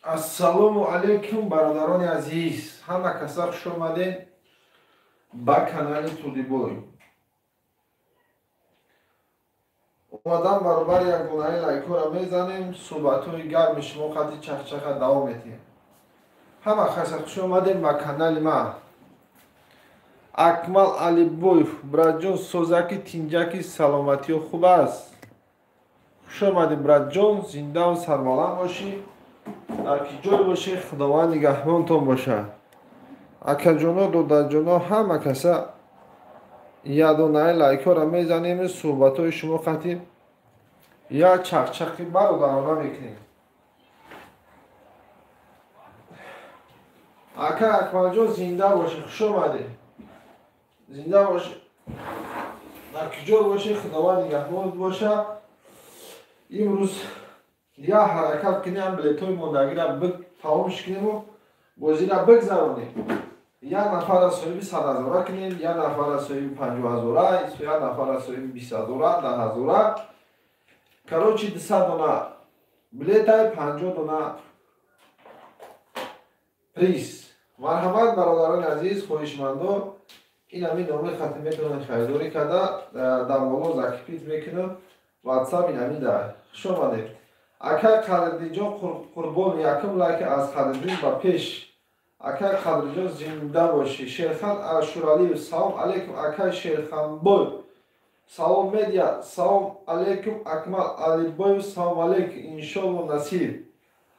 Ассалому алайкум, бародарони азиз. Ҳама каса хуш омадед ба канали Тулибой. омадам баробар ягонаи лайкора мезанем, суҳбатҳои гарми шумо қадри чахчаха давом метиҳем. Ҳама каса хуш омадед ба канали ман. Акмал Алибоев, братҷон, созаки тинҷаки саломатиё хуб аст? Хуш омадед братҷон, зиндаву сарбаланд бошӣ. дар ки ҷой бошӣ, худованд нигаҳбонтон бошад. Акаҷоно, додарҷоно, ҳама каса ядонаи лайкора мезанем, суҳбатҳои шумо қатӣ я чақчақи бародарона мекунем. ака Акмалҷон, зинда бошӣ, хуш омадед. зинда бошӣ, дар ки ҷой бошӣ, худованд нигаҳбонт бошад. имрӯз я ҳаракат кунем, билетҳои мондагиро тамомш кунему бозиро бигзаронем. як нафара соҳиби 100,000 кунем, як нафара соҳиби 50,000, як нафара соҳиби 20,000, 10,000. короче 200 дона билетай, 50 дона приз. марҳамат бародарони азиз, хоҳишмандо, ин ҳамин номи хати метавонед харидорӣ карда дар боло закипит мекунем. ватсап ин ҳамин дар. хуш омадед. ака қадриҷон, қурбон якум лайк аз қадриҷон ба пеш. ака қадриҷон, зинда бошӣ. Шерхан Ашуралиев, салом алейкум ака Шерханбой. салом медия, салом алейкум Акмал Алибоев, салом алейкум, иншолло насиб.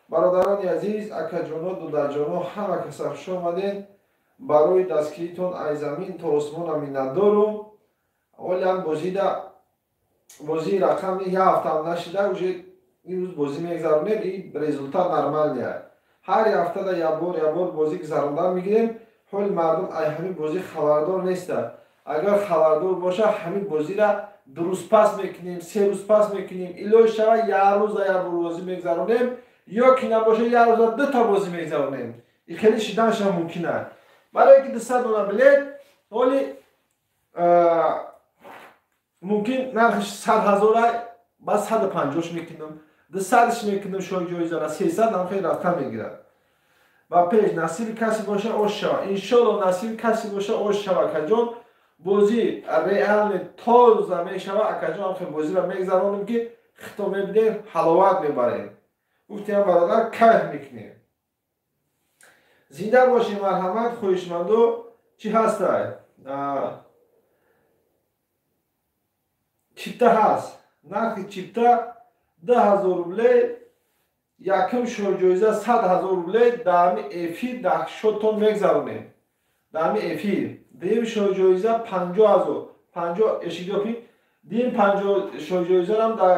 бародарони азиз, акаҷоно, додарҷоно, ҳама каса хуш омадед. барои дастгиритон аз замин то осмона миннатдорум. олиам бозии рақами як ҳафта нашида, уже имрӯз бозӣ мегзаронем, ин результат нормале аст. ҳар ҳафтада якбор бозӣ гузаронда мегирем. ҳоли мардум аз ҳамин бозӣ хабардор нестанд. агар хабардор бошад, ҳамин бозиро дуруст пас мекунем, 3 рӯз пас мекунем, илоҷ шавад як рӯза якбор бозӣ мегзаронем, ё ки набошад як рӯза 2 та бозӣ мегзаронем. ин хеле шиданша мумкин аст. барое ки 200 дона билет ҳоли мумкин нархиш 100,000 ба 150 мекунем, 200 мекунем, шои ҷоизара 300 ҳам хеле рафта мегирад. ба пеш насиби каси боша ош шава. иншолло насиби каси боша ош шава. акаҷон бозӣ реалне тоза мешава. акаҷон ҳам хеле бозиро мегзаронем ки хитоб мебидем, ҳаловат мебарем. гуфтем бародар, кайф мекунем. зинда бошем. марҳамат, хоҳишмандо. чӣ ҳастай? чипта ҳаст. нархи чипта 10,000 рублей, якум шоиҷоиза 100,000 рублей. даҳми эфир дахшотон мегзаронем. даҳми эфир. дуюм шоиҷоиза 50,000 эшигёпи. дуюм 50 шоиҷоизаам дар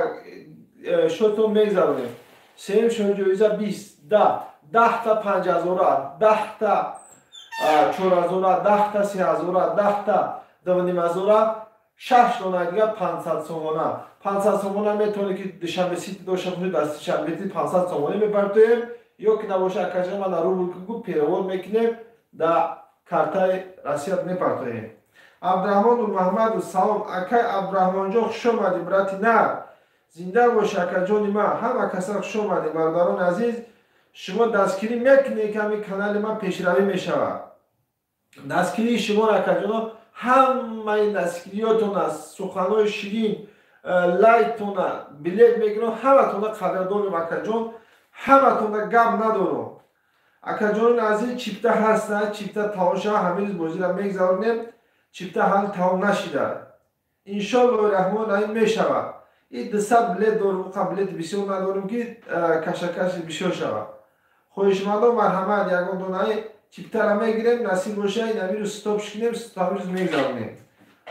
шотон мегзаронем. сеюм шоиҷоиза 20, 10 та 5,000, 10 та 4,000, 10 та 3,000, 10 та 2,500, 6 дона дига 500 сомона. 500 сомона метавонед ки душанбе сити дошта бошед, дар душанбе 500 сомонӣ мебартоем, ё ки набошад акаҷон ман дар рубл перевод мекунем, дар картаи расият мепартоем. Абдураҳмон Нурмаҳмадов, салом акай Абдураҳмонҷон, хуш омадӣ брати нар. зинда бош акаҷони ман. ҳама каса хуш омадед бародарони азиз. шумо дастгирӣ мекунед ки ҳамин канали ман пешравӣ мешавад. дастгирии шумо акаҷоно, ҳамаи дастгириётона, суханҳои ширин, лайктона, билет мегирам, ҳаматона қадрдорем акаҷон. ҳаматона гап надорам. акаҷони азиз, чипта ҳаста, чипта тамом шава, ҳамин рӯз бозиро мегзаронем. чипта ҳали тамом нашида. иншоллоҳи раҳмон раҳим мешавад. ин 200 билет дорум, билети бисёр надорем ки кашакаши бисёр шавад. хоҳишмандо, марҳамат, ягон донаи чиптара мегирем, насиб боша ин ҳамин рӯз стопш кунем, ҳамин рӯз мегзаронем.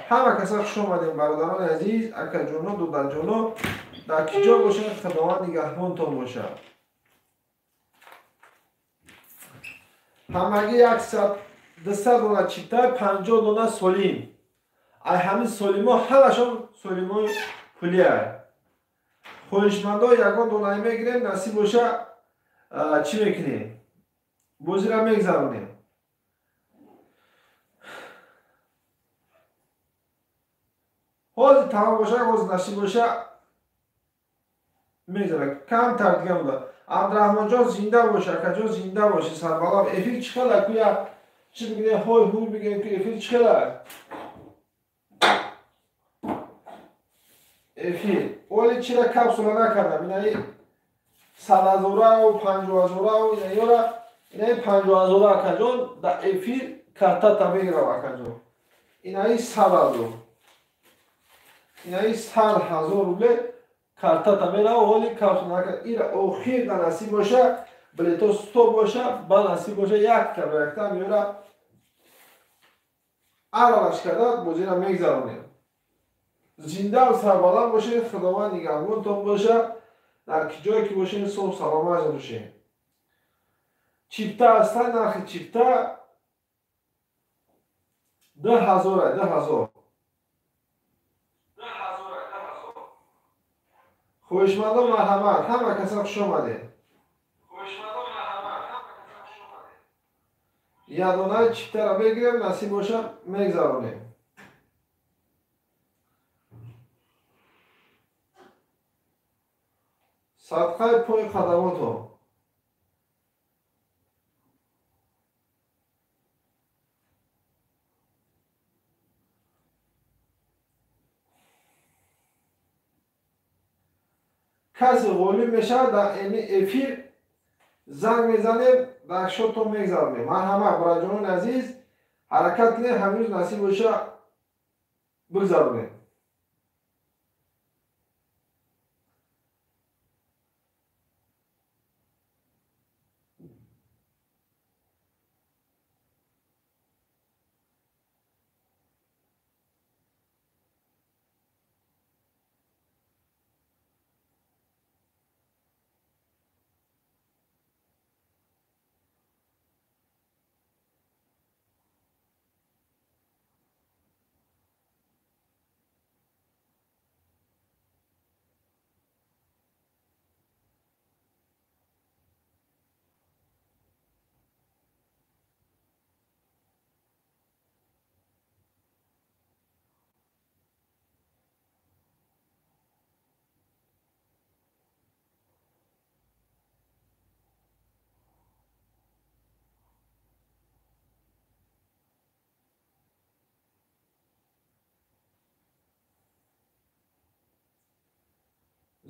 ҳама каса хуш омадем бародарони азиз, акаҷоно, додарҷоно, дар ки ҷо бошед, худованд нигаҳбонтон бошад. ҳамагӣ 200 дона чипта, 50 дона солим. аз ҳамин солимо ҳамашон солимои пулӣ аст. хоҳишмандо, ягон донаи мегирем, насиб боша чӣ мекунем? бозиро мегзаронем. ҳозир тамом боша, ҳозир насиб боша мегзарам. камтар дига монда. عبدالرحمن جان زنده باشه، کجا زنده باشه سربالام. افیل چخلا کویا چی بگه های هوی بگه که افیل چخلا افیل ولی چرا کپسولا نکردم اینایی 100,000 و 50,000 و اینایی 50,000 کجا در افیل کرتا تا بگیرم کجا اینایی 100,000 اینایی 100,000 روبله карта та мера ҳоли кавсунака ира охир да насиб боша билето 100 боша ба насиб боша якта ба якта меёра аралаш карда бозира мегзаронем зинда сарбаланд бошед худованд нигаҳбонтон боша дар ҷое ки бошед соҳ саломат бошед чипта аста нархи чипта 10,000 خوشمندان مرحمت همه کسا خوش آمده یه دونه چیپته را بگیرم نصیب باشم میگذارونیم صدقه پای خدماتو کسی غولی میشه در این افیر زنگ میزنیم در شوتو میگذاریم من همه برای جانون عزیز حرکت کنیم همیز نصیب باشه بگذاریم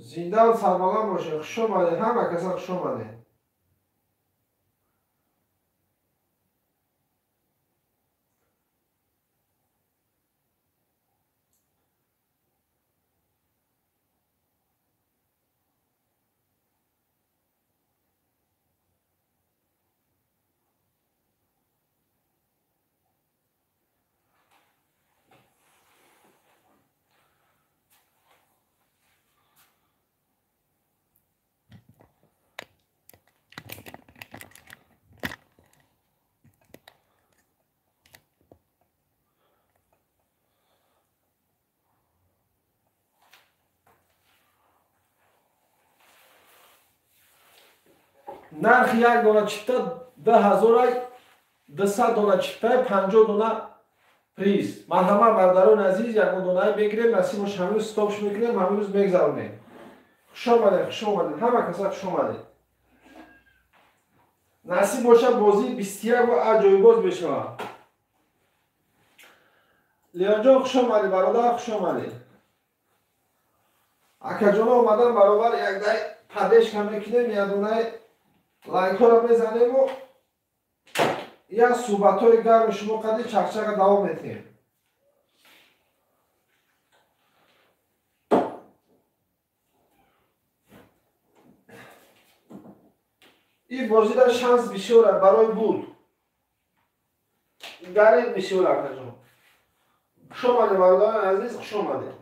زنده و سربالان باشه خوش آمده همه کسا خوش آمده نرخ یک دانه چیپتا 10,000 200 دانه چیپتا 50 دانه پریز مرحمت برادران عزیز یک دانه بگیریم نصیب باشه همیز ستاپش میکنیم همیز میگذارونیم خوش آمده همه کسا خوش آمده نصیب باشه بازی 21 و عجایب باز بشه لیان جان خوش آمده برادر خوش آمده اکا جان آمدن برابر یک دای پدش کم میکنیم یک دانه لایک ها را میزنیم و یا صحبت های گرم شما قدر چخچق دوام میتیم این بازی در شانس بسیاره برای بود گرم بسیاره اکا جان خوش آمده برادران عزیز خوش آمده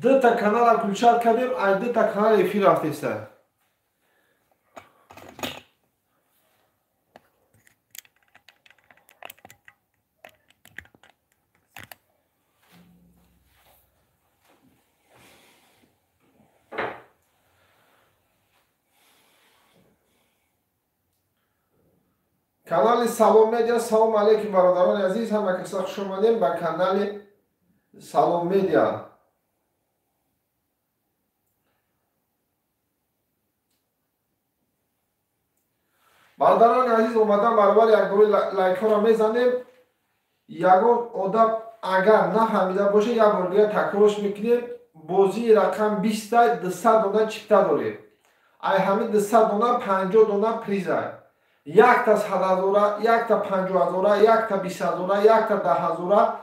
دو تا کانال کلچات کردیم از دو تا کانال افیر رفته است کانال سلام میدیا سلام علیکم برادران عزیز همه کسا خوش آمدیم به کانال سلام میدیا برادران عزیز اومدن برابر یک گروه لایک ها را میزنیم. یگان آدم اگر نفهمیده باشه یک بار دیگه تکرارش میکنیم. بازی رقم 20 200 دانه چیپتا داریم. ای همین 200 دانه 50 دانه پریزه. یک تا 100,000، یک تا 50,000، یک تا 20,000، یک تا 10,000،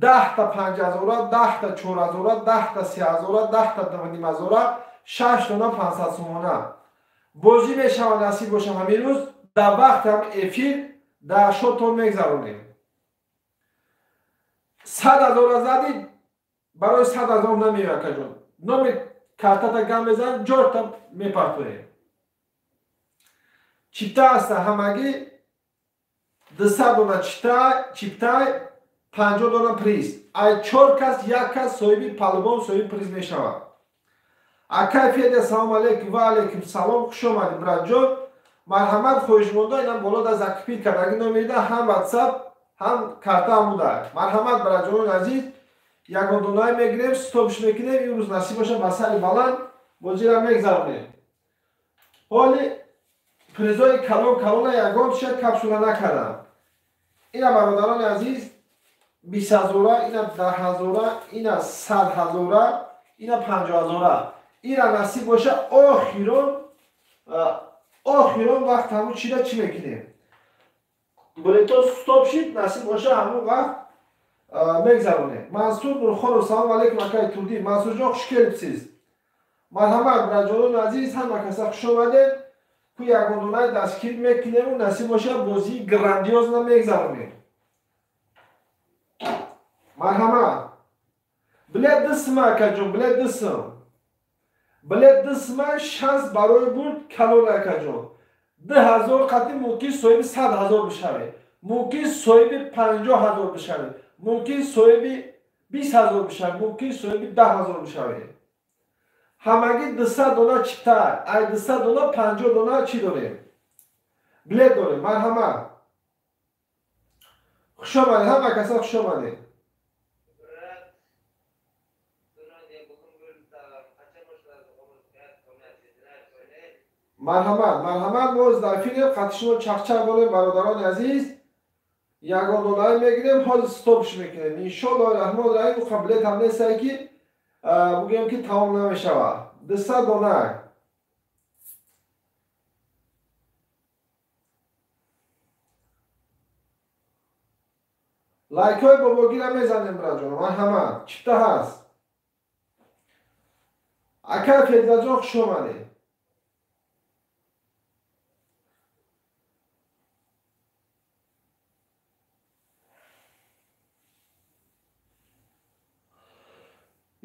10 تا 5,000، 10 تا 4,000، 10 تا 3,000، 10 تا 2,500، 6 دانه 500 سومانه. بازی میشود نصیب باشم همین روز در وقت هم افیر در شوتون میگذرونیم. 100,000 زدید برای 100,000 نمیوه کجون نمی کارتا گم بزن جورتا میپرتوه. چیپتا هست همگی 200 دانه چیپتا 50 دانه پریز. ای 4 کس یک کس صاحبی پالبان صاحبی پریز میشود. اکای فیده سلام علیکم و علیکم سلام خوش آمدید برات جان. مرحمت خوش مونده اینم بالا در زکپید کرد. اگه نمیده هم واتساپ هم کارتا هم بوده. مرحمت برات جان عزیز. یکان دونای میگیریم استوبش میکنیم. این روز نصیب باشه بسیار بلند بازی را میگذرونیم. حالی پریزای کلون یکان شاید کپسوله نکردم. اینا برادران عزیز 20,000، اینا 10,000، اینا 100,000، اینا 50,000. اینا نصیب باشه آخیرون وقت همون چی را چی میکنیم. بله تو ستوب شید نصیب باشه همون وقت میگذرونه. منصور نورخان سلام علیکم اکای تودی. منصور جان خوش کلید. مرحمت برادران عزیز همه کسا خوش آمدید. تو یکان دونای دستگیر میکنیم و نصیب باشه بازی گراندیوز نمیگذرونیم. مرحمت بلد دستم کجون بلد دستم. بلد دستم شانس برای بود کلون کجون. 10,000 قطعی ممکن صاحب 100,000 بشوه. ممکن صاحب 50,000 بشوه. ممکن صاحب 20,000 بشوه. ممکن صاحب 10,000 بشوه. همگی 200 دانه چیپتا. ای 200 دانه 50 دانه چی داریم؟ بلد داریم. مرحمت خوش آمدید همه کسا خوش آمدید. مرحمت موظفین قطعشون چخچه داریم برادران عزیز. یکان دونای میگیریم حال ستوبش میکنیم. انشاءالله الرحمن الرحیم قبلیت هم نیست که بگیم که تمام نمیشود. 200 دانه لایک های باباگی را میزنیم برای جانم. مرحمت چیپتا هست اکا فیضا جان خوش آمده.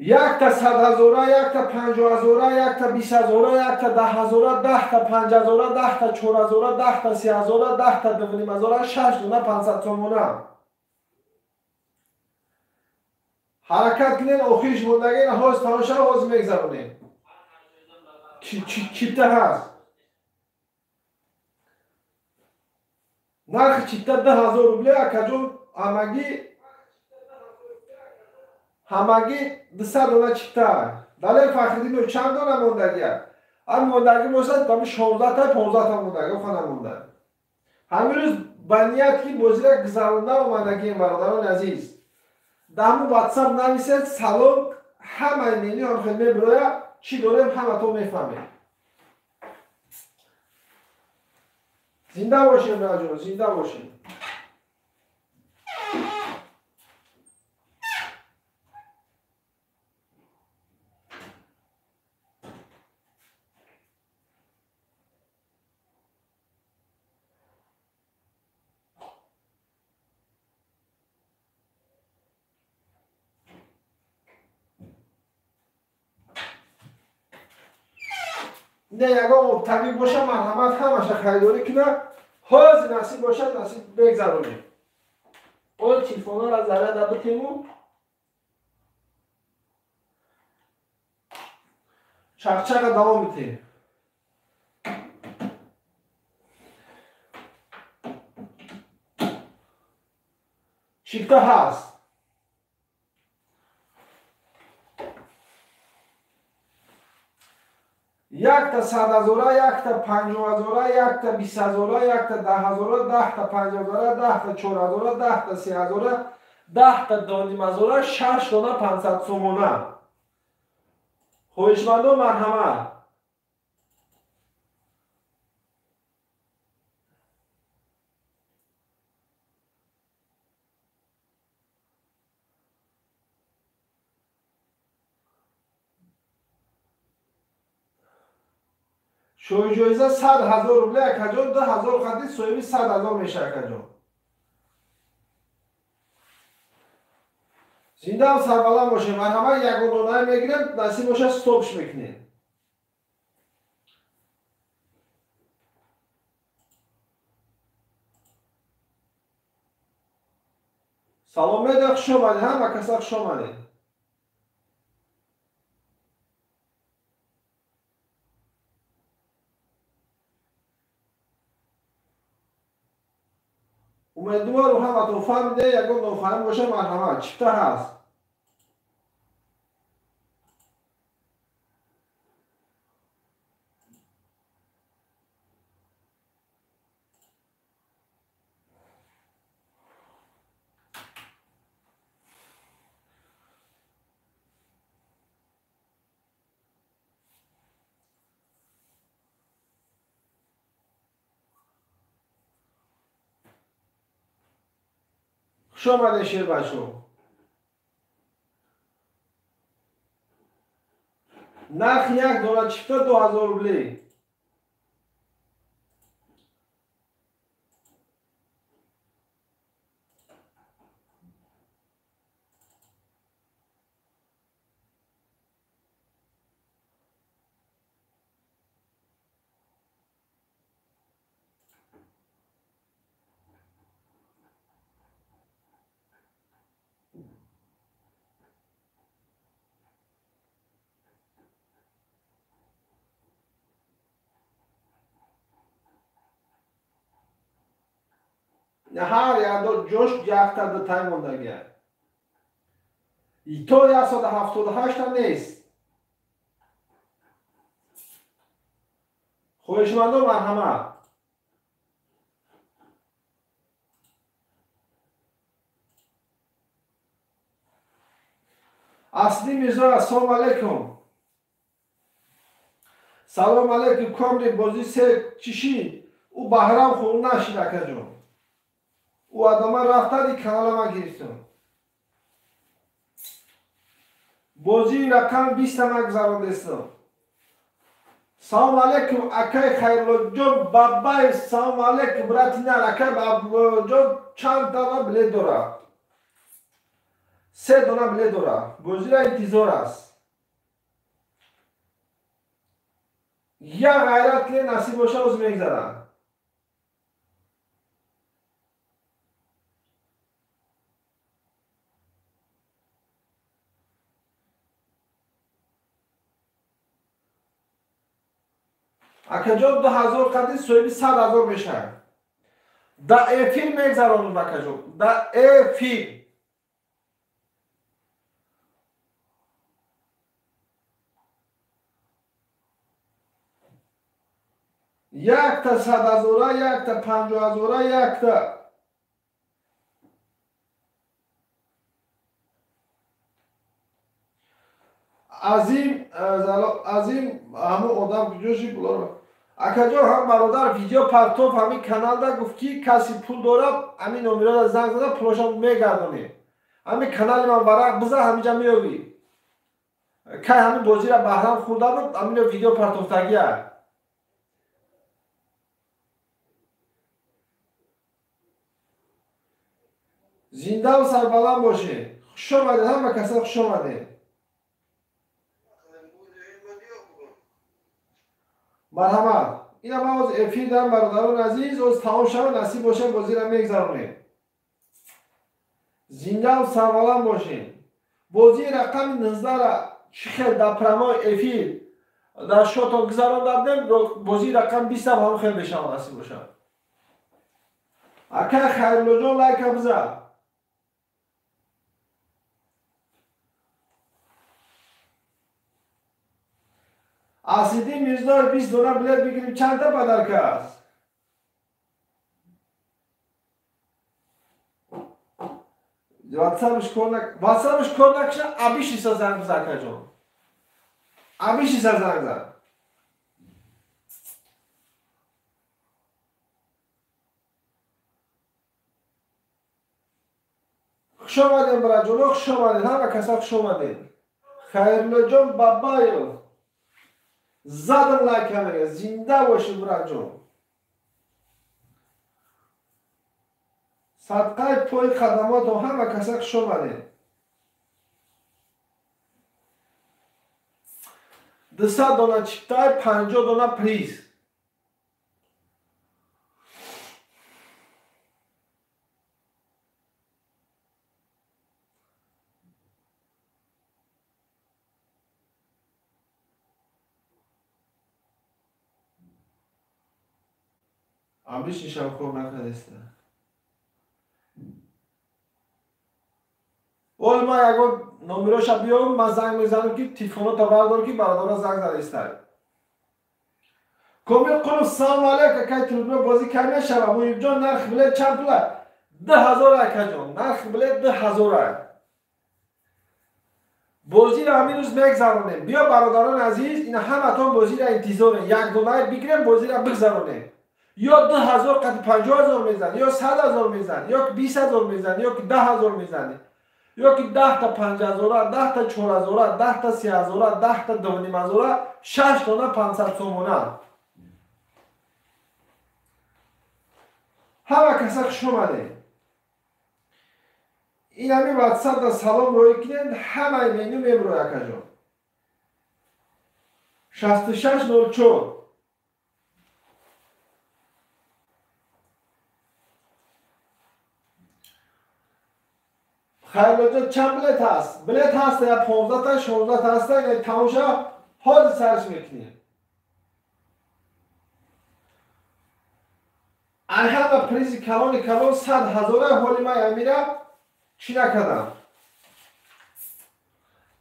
یک تا 100,000، یک تا 50,000، یک تا 20,000، یک تا 10,000، 10 تا 5,000، 10 تا 4,000، 10 تا 3,000، 10 تا 2,500، 6 دونه 500 تومانه. حرکت کنین آخرش موندگی نهاز تماشا آغاز میگذرونیم. چیپتا هست نرخ چیپتا 10,000 روبله کجون همگی 200 دانه چیپتا. دلیل فخردین چند دانه موندگی هست. هم موندگی باشد کمی 16 تا 15 تا موندگی خانه مونده. همین روز بنیت که بازی را گذرانده اومدگی برادران عزیز. دامو واتساپ نویسید سلام همه مینی هم خیلی برای چی داریم همه تو میفهمید. زنده باشیم راجون زنده باشیم. نه یکا مبتقی باشه مرحمت همشه خیداری کنه حاضر نصیب باشه نصیب بگذرونیم. اون تلفون ها را ذره در بتیمون چخچق دوام بیتیم. چیپتا هست یک تا 100,000 یک تا 50,000 یک تا 20,000 یک تا 10,000 10 تا 5,000 10 تا 4,000 10 تا 3,000 10 تا 2,500 6 دانه 500 سومونه. خویشمندان مرحمت. شوی جایزه 100,000 روبله اکجان 10,000 خدی صاحبی 100,000 میشه اکجان. زنده و سربلند باشه. مرحمت یک دانه میگیرم نصیب باشه استوبش میکنیم. سلام میده خوش آمدید. همه کسا خوش آمدید. امیدوار رو هم تو فهمیده یکم نفهم باشه. مرحمت چیفته هست. خوش آمده شیر بچه. نرخ یک دانه چیفته 2,000 روبله. هر یک جوش یک تا دو تای موندگیه. تو 178 هم نیست. خویشمندان مرحمت. اصلی میرزا السلام علیکم. سلام علیکم. کامری بازی سه چیشی او بحرام خون نشید اکا جون. او آدم رفته دی کانال ما گرفتم. بازی رقم 20 ما گذارنده استم. سلام علیکم اکای خیرلو جون بابای سلام علیکم براتی نه اکای بابا جون چند تا بله داره. 3 دانه بله داره. بازی را انتظار است. یا غیرت لی نصیب باشه از میگذارن. اکا جان 2,000 قدی سویبی 100,000 میشه. دا افیل میگذارن اکا جان. دا افیل. یک تا 100,000 یک تا 50,000 یک تا عظیم همون آدم جوشی بلاره اکا جان هم برادر ویدیو پرتوب همین کانال دا گفت که کسی پول داره همین نمیره دا زنگ زده پولشان میگردونه همین کانال من برای بزر همینجا میوی که همین بازی را بحرام خورده بود همین ویدیو پرتوب تگیه زنده و سربلند باشه خوش آمده همه کسا خوش آمده مرحمت این هم از افی دارم برادران عزیز از تمام شب نصیب باشه بازی را میگذارونیم زنده و سربلند باشین بازی رقم 19 را چخیل در پرمای افی در شوتان گذاران دادیم بازی رقم 20 هم خیلی بشم نصیب باشه اکا خیرلو جان لایک بزن اسیدی میزدار 20 دونه بلیت بگیریم چند تا پدرکه است؟ واتسابش کار نکشه ابیشی سا زنگ بزن که جان ابیشی سا زنگ بزن خوش آمدین برای جلو خوش آمدین همه کسا خوش آمدین خیرلو جان بابایو زدم لکمه زنده باشی برای جان صدقه پای خدمات و همه کسا خوش آمدین 200 دانه چیپتای 50 دانه پریز آبیش نشان کور نکردسته اول ما یکو نمبرش بیام من زنگ میزنم که تلفن تا بردار که برادر زنگ زده است کمیل قلب سلام علیکم که تلفن بازی کمی شب مویب جان نرخ بلیت چند پوله 10,000 اکا جان نرخ بلیت 10,000 بازی را همین روز میگذرونیم بیا برادران عزیز این همتون بازی را انتظارین یک دلار بگیریم بازی را بگذرونیم یا 10,000 قد 50,000 میزن یا 100,000 میزن یا 20,000 میزن یا 10,000 میزنی یا که 10 تا 5,000 10 تا 4,000 10 تا 3,000 10 تا 2,500 6 تا 500 تومانه همه کسا خوش اومده این همی واتساپ دا سلام روی کنید همه مینو میبرو یکا جان 6604 خیلی جان چند بلیت هست؟ بلیت هست یا 15 تا 16 تا هست یا تماشا حال سرش میکنید این همه پریز کلان 100,000 حالی ما امیره چی نکردم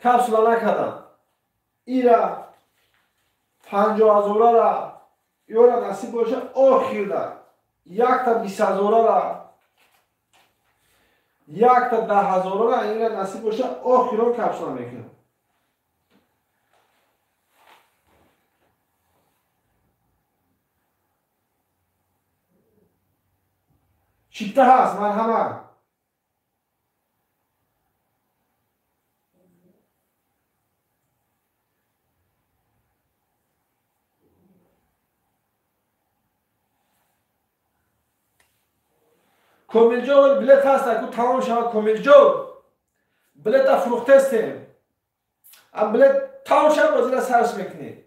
کپسولا نکردم ایره 50,000 را یورا نصیب باشه آخیر در یک تا 20,000 را یک تا 10,000 را این را نصیب باشه آخیر را کپسولا میکنم چیپته هست مرحمه کومیلجو بلیت هست که تمام شما کومیلجو بلیت فروخته استیم ام بلیت تمام شما بازی را سرش میکنی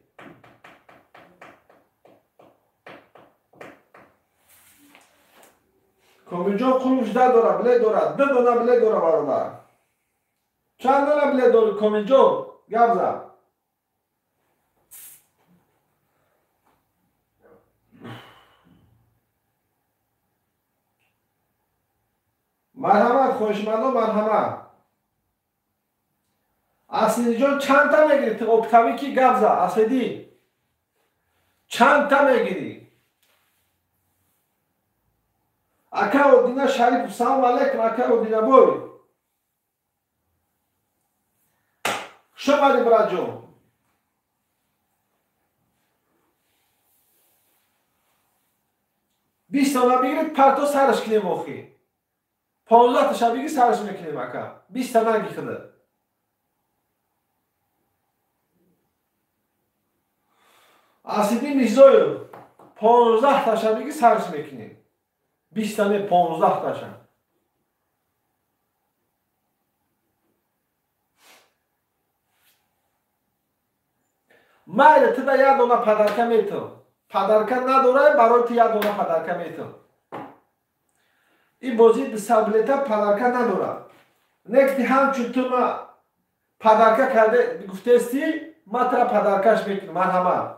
کومیلجو قلوش داره بلیت داره 2 دونه بلیت داره برادر چند دونه بلیت داره کومیلجو گبزه مرحمت خوشمندان مرحمت اصلی جان چند تا میگیری اکتاوی کی گبزه اصلی چند تا میگیری اکا و دینا شریف سلام علیکم اکا و دینا بوی شما دی برا جون 20 تا بگیرید پرتو سرش کنیم مخی 15 تا شب بگیر سرش میکنیم اکا 20 تا نگی خده اسیدی میزویو 15 تا شب بگیر سرش میکنیم 20 تا نه 15 تا شب مایل تو یک دونه پدرکه میتو پدرکه نداره برای تو یک دونه پدرکه میتو این بازی دیسابلیته پدرکه نداره نکتی همچون تو ما پدرکه کرده گفته استی ما ترا پدرکش میکنم مرحمت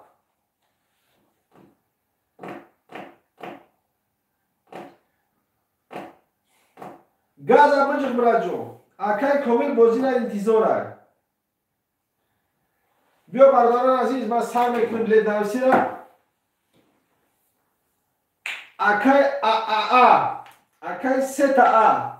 گاز بجخ برا جو اکای کامل بازی را انتظاره بیا برادران عزیز من سعی میکنم بلد نویسی را اکای اکای سه تا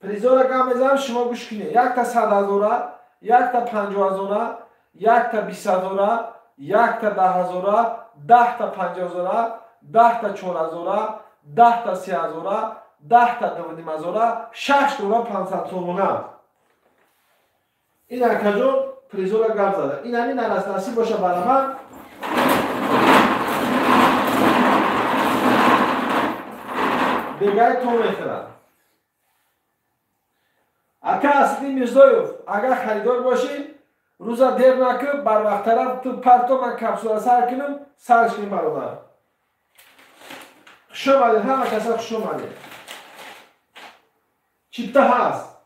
پریزا را گم میزنم شما گوش کنید. یک تا 100,000، یک تا 50,000، یک تا 20,000، یک تا 10,000، 10 تا 50,000، 10 تا 4,000، 10 تا 30,000، 10 تا 2,500، 6 تا 500 تومانه. این اکجون پریزا را گم زده. این همین نصیب باشه برای من. دیگه تو میخورم. اکا اصلی میرزایوف اگر خریدار باشی روزا دیر نکن بر وقت طرف تو پرتو من کپسول سر کنم سرش کنیم برادر. خوش آمدید همه کسا خوش آمدید. چیپتا هست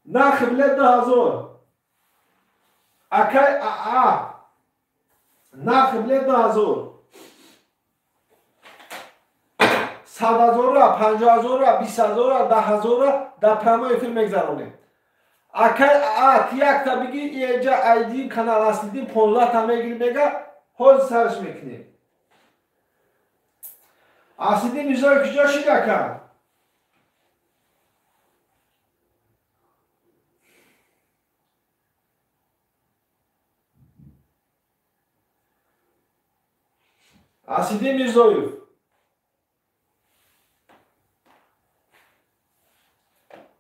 نرخ بلیت 10,000 اکای نرخ بلیت 10,000 100,000، 50,000، 20,000، 10,000 در پرمای فیلم میگذرونیم. اکای یک تا بگی اینجا ایدی کانال اصلی 15 تا میگیری بگه حال سرش میکنیم. اصلی میزای کجا شیده کن؟ اصلی میرزایوف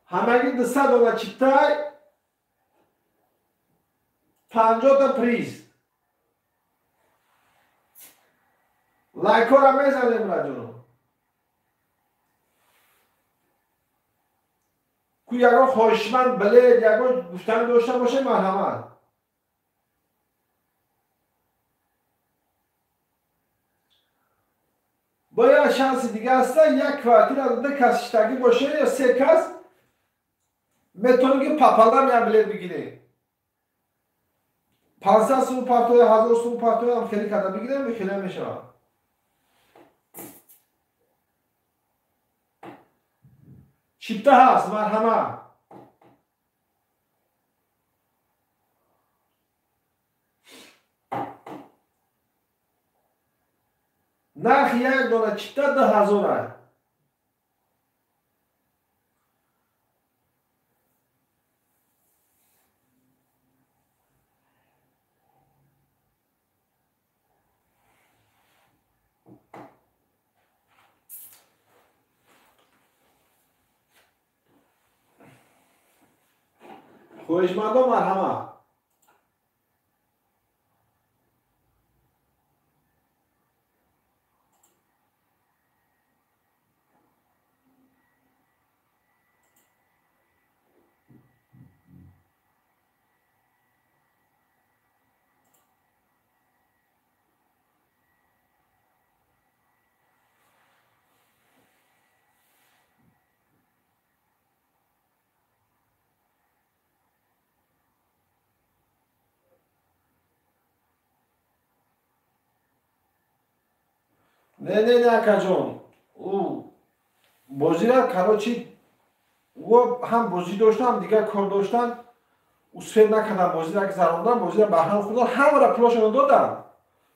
همگی 200 دلار چیپتای 50 تا پریز لایک ها را میزنیم راجونو که یکا خوشمند بلید یکا گفتن داشته باشه مرحمت. باید شانس دیگه هسته یک کوارتیر از ده کسیشتگی باشه یا 3 کس میتونه که پاپالا میان بلید بگیره. 500 سوم پارتوی 1000 سوم پارتوی هم خیلی کده بگیره خیلی میشه. چیپتا هست مرحمت. نرخ یک دونه چیپتا 10,000. خوشمندم مرحمت. نه اکا جون او بازی را کراچی و هم بازی داشتن هم دیگر کار داشتن او سفید نکردن بازی را که زراندن بازی را بحران خودان همه را پلاشون دادن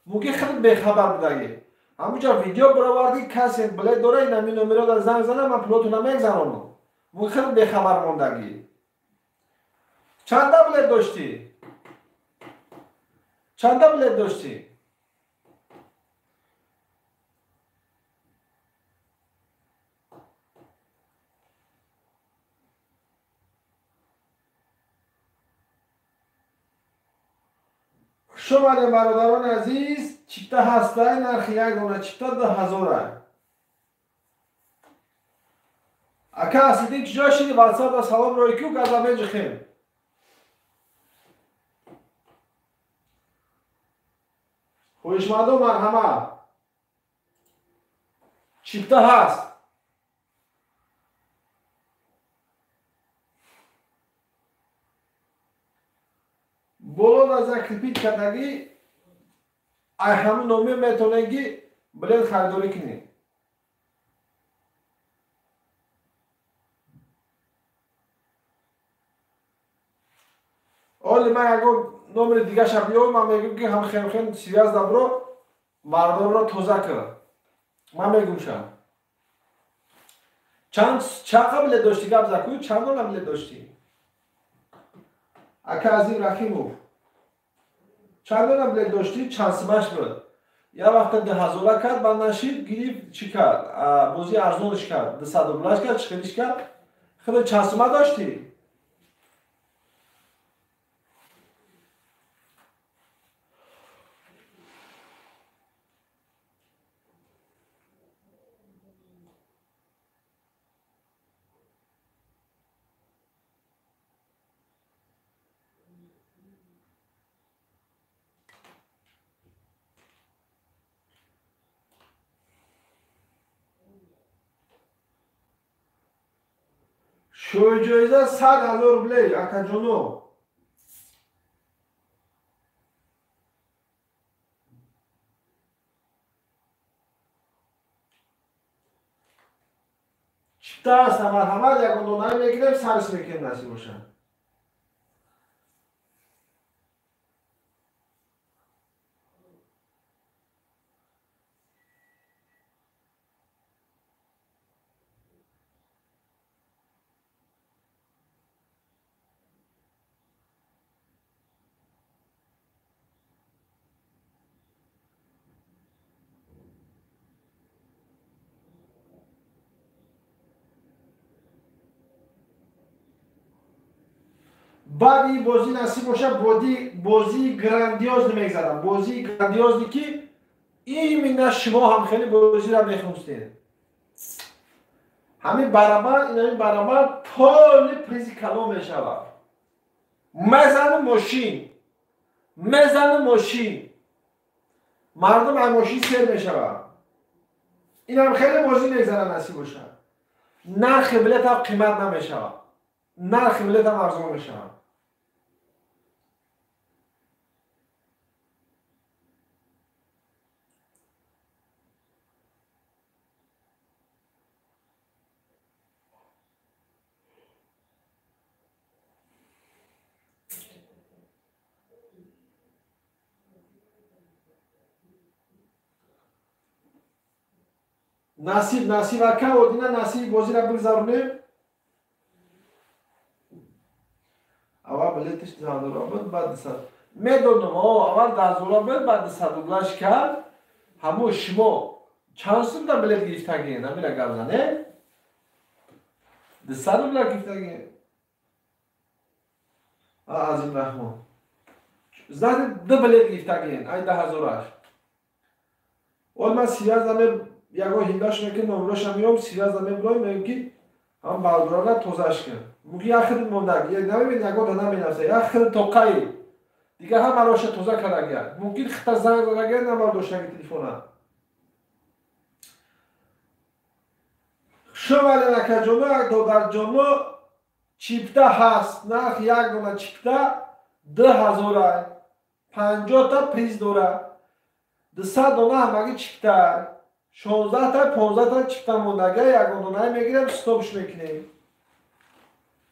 موقع خیلی بخبر بودگی همونجا ویدیو برآوردی کسی بلد داره این همین نمره در زنگ زنه من پلاتو نمیگذرانم موقع خیلی بخبر موندگی. چند بلد داشتی؟ چند بلد داشتی؟ شما برادران عزیز چیپتا هسته نرخ یک دونه چیپتا 10,000. اکا اصلی کجا شدی واتساپ و سلام روی کیو گذابه جخیم خوشمندم مرحمت. چیپتا هست بولو از کلیپیت کردگی ای همون نومی میتوننگی بلد خریداری کنی. اولی من اگه نمره دیگه شب بیام من میگم که هم خیلی خیلی سیاز دبرو مردم را توزه کرد من میگم شم چند قبل داشتی گب زکوی چند قبل داشتی اکا از این رخیمو چند قبل داشتی چند سمش بود یا وقت 10,000 کرد بعد نشید گریب چی کرد بازی ارزونش کرد 200 دلارش کرد چخیلیش کرد خیلی چند سمه داشتی شوی جایزه 100,000 روبلی اکا جونو چیتا هست همه یک دونایی میگیرم سرس میکنم نسی باشن بعد این بازی نصیب باشه بازی گراندیوز نمیگذارم بازی گراندیوزی که این من شما هم خیلی بازی را میخونستین همین برابر این برابر پول پریزی کلام میشود مزن ماشین مردم هم ماشین سیر میشود این هم خیلی بازی میگذارم نصیب باشه نرخ بلیت هم قیمت نمیشود نرخ بلیت هم ارزان میشود نصیب اکا و دینا نصیب بازی را بگذارونیم اول بلیتش 10,000 بود بعد 200 میدونم اول 10,000 بود بعد 200 دلارش کرد همون شما چند سوم در بلیت گرفتگی نمیره گل نه 200 دلار گرفتگی از این رحمان زد دو بلیت گرفتگی ای 10,000 اول من سیاز همه یکو هینداش میکنم نمروش هم میام سیاز همه برای میگم که هم بالدرانه توزش کرد موقعی آخر موندگ یک نمیبین یکو دانا مینوسه آخر توقعی دیگه هم مراش توزه کرده گرد ممکن خطا زنگ زده گرد نمار داشتگی تلیفونه شما نکه جمعه دو در جمعه چیپته هست نرخ یک دونه چیپته 10,000 50 تا پریز دوره 200 دونه همگی چیپته 16 تا 15 تا چیپته موندگه یک دونه میگیریم ستوبش میکنیم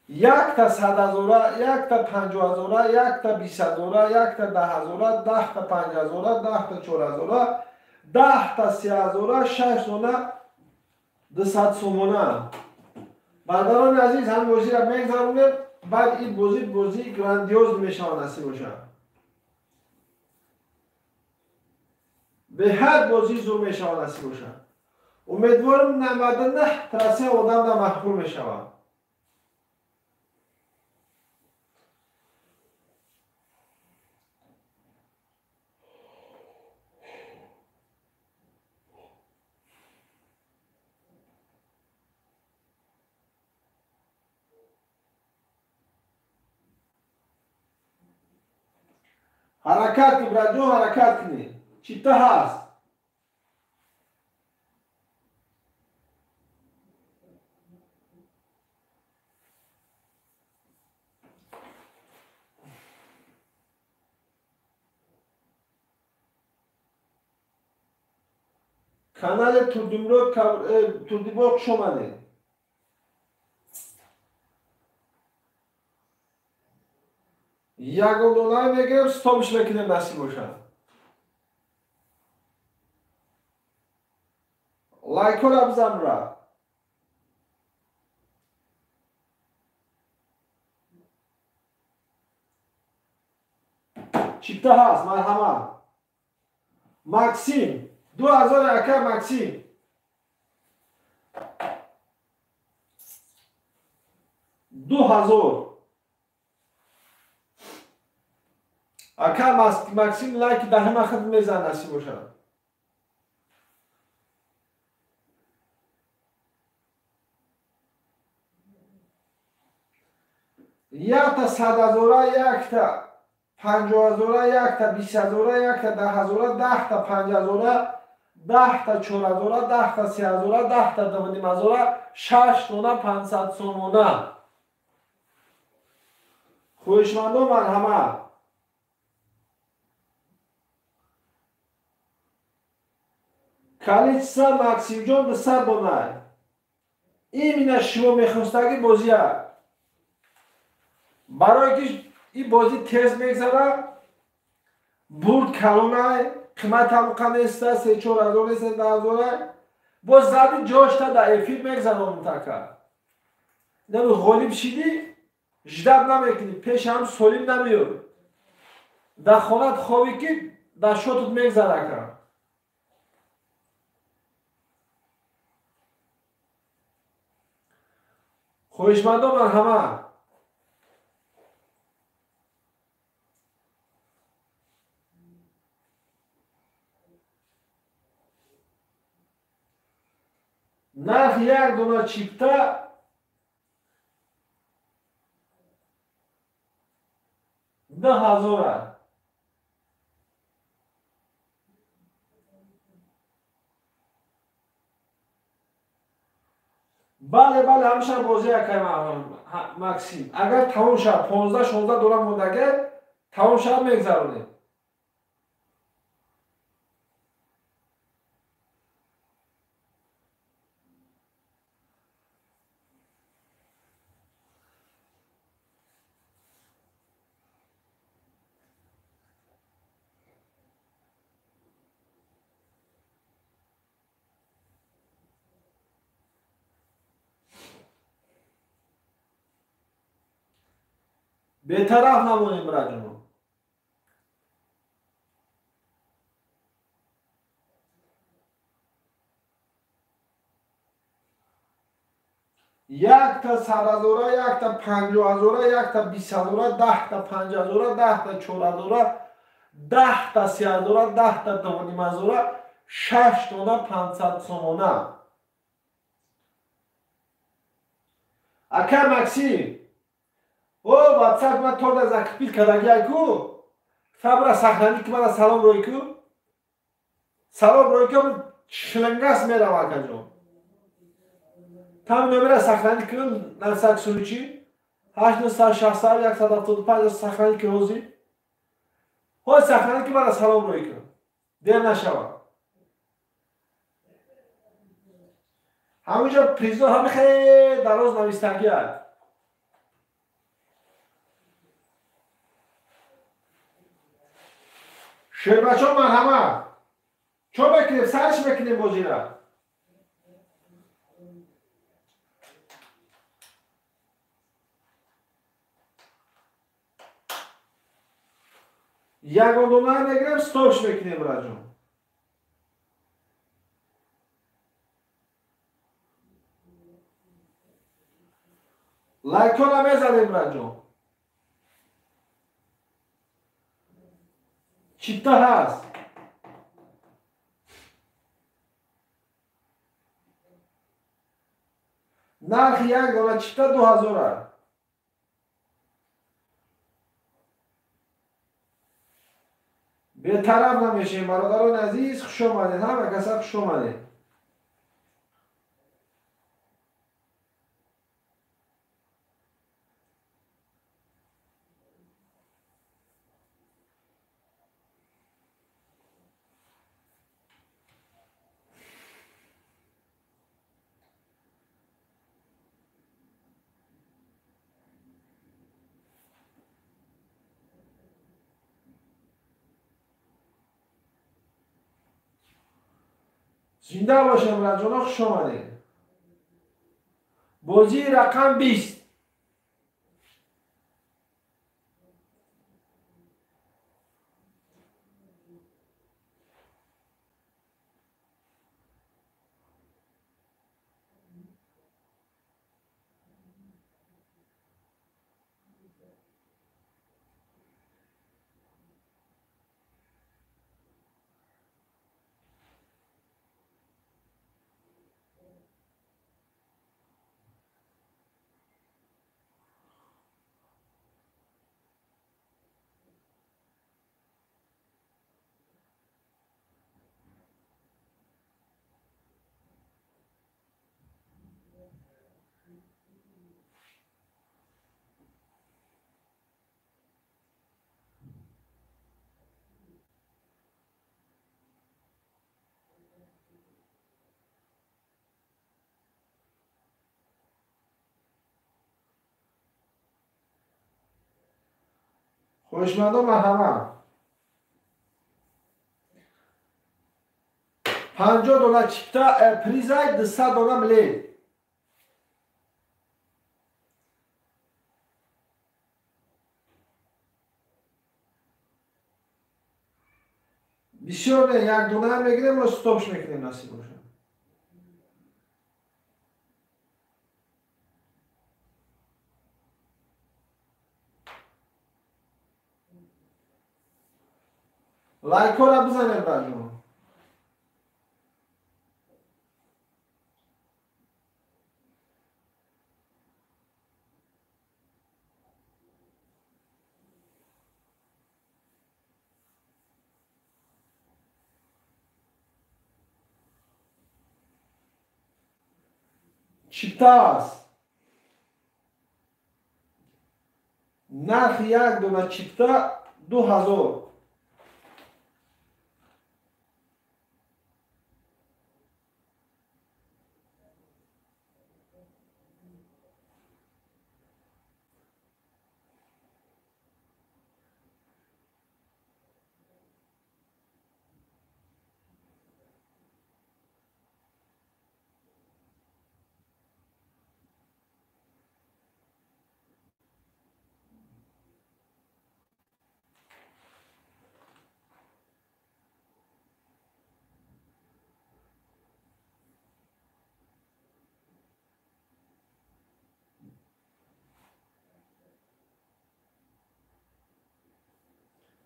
یک تا 100,000 یک تا 50,000 یک تا 20,000 یک تا 10,000 10 تا 5,000 10 تا 4,000 10 تا 30,000 6 دونه 200 سومونه برادران عزیز هم بازی را میگذارونیم بعد این بازی گراندیوز میشه نصیب باشه به هر بازی زور میشه نصیب باشه امیدوارم 99% آدم در محبوب میشود حرکت که برادو حرکت کنی چیتا هست کانال توردیبرگ شمالی ягон донае мегирем, стопиш мекунем насиб бошад. лайкора бизан ра. чипта ҳаст, марҳамат. Максим 2000 ака Максим. ака Максим лайки даҳима хид мезан насиб бошад. якта 100,000, якта 50,000, якта 20,000, якта 10,000, 10та 5,000, 10та 4,000, 10та 3,000, 10та 2,5, 6 тона 500 сомона. хоҳишмандон марҳамат. количество Максимҷон 200 бонай. именно шумо мехостаги бозия. барое ки ин бози тез мегзара, бурд калонай, қиматам қанеста 3-4 неста 10,000, бо зади ҷошта да эфир мегзаронам така. нами ғолиб шиди, ждаб намекунӣ, пешам солим намиёр. да хонат ховӣ ки да шотут мегзарака. хоҳишмандон марҳамат. нарх як дона чипта $10,000. бале ҳамеша бози акай Максим. агар тамом шав 15-16 дора мондага тамом шав мегзаронем. бетараф намонем раҷоно. якта 100,000, якта 50,000, якта 20,000, 10та 5,000, 10та 4,000, 10та 3,000, 10та 2,5, 6 тона 500 сомона. ака Максим, о ватсап ман тода закипил карагиайку, сабра сахрани ки мана салом ройку, салом ройку шлангас мерам акаҷон. там номера сахрани кил 943 867 175 сахрани ки рози. ҳой сахрани ки мана салом ройку. дер нашава. ҳамуҷа призо ҳами хеле дароз навистагиад. шербачон марҳамат. чо мекунем? сариш мекунем бозира. ягон дона мегирем, стопш мекунем раҷон. лайкона мезанем раҷон. чипта ҳаст. нархи як дона чипта 2,000. бетараф намешем бародарони азиз, хуш омадед. ҳама каса хуш омадед. زنده باشه مراجعان، خوش آمدید. بازی رقم 20. خوشمندان مرحبا. $50 چیپتا پریزای $200 ملی. بسیار نه، یک دونه هم میگیریم و ستاپش میکنیم نصیب باشه. لایک ها را بزنیم برجون. چیپتا است. نرخ یک دونه چیپتا 2000.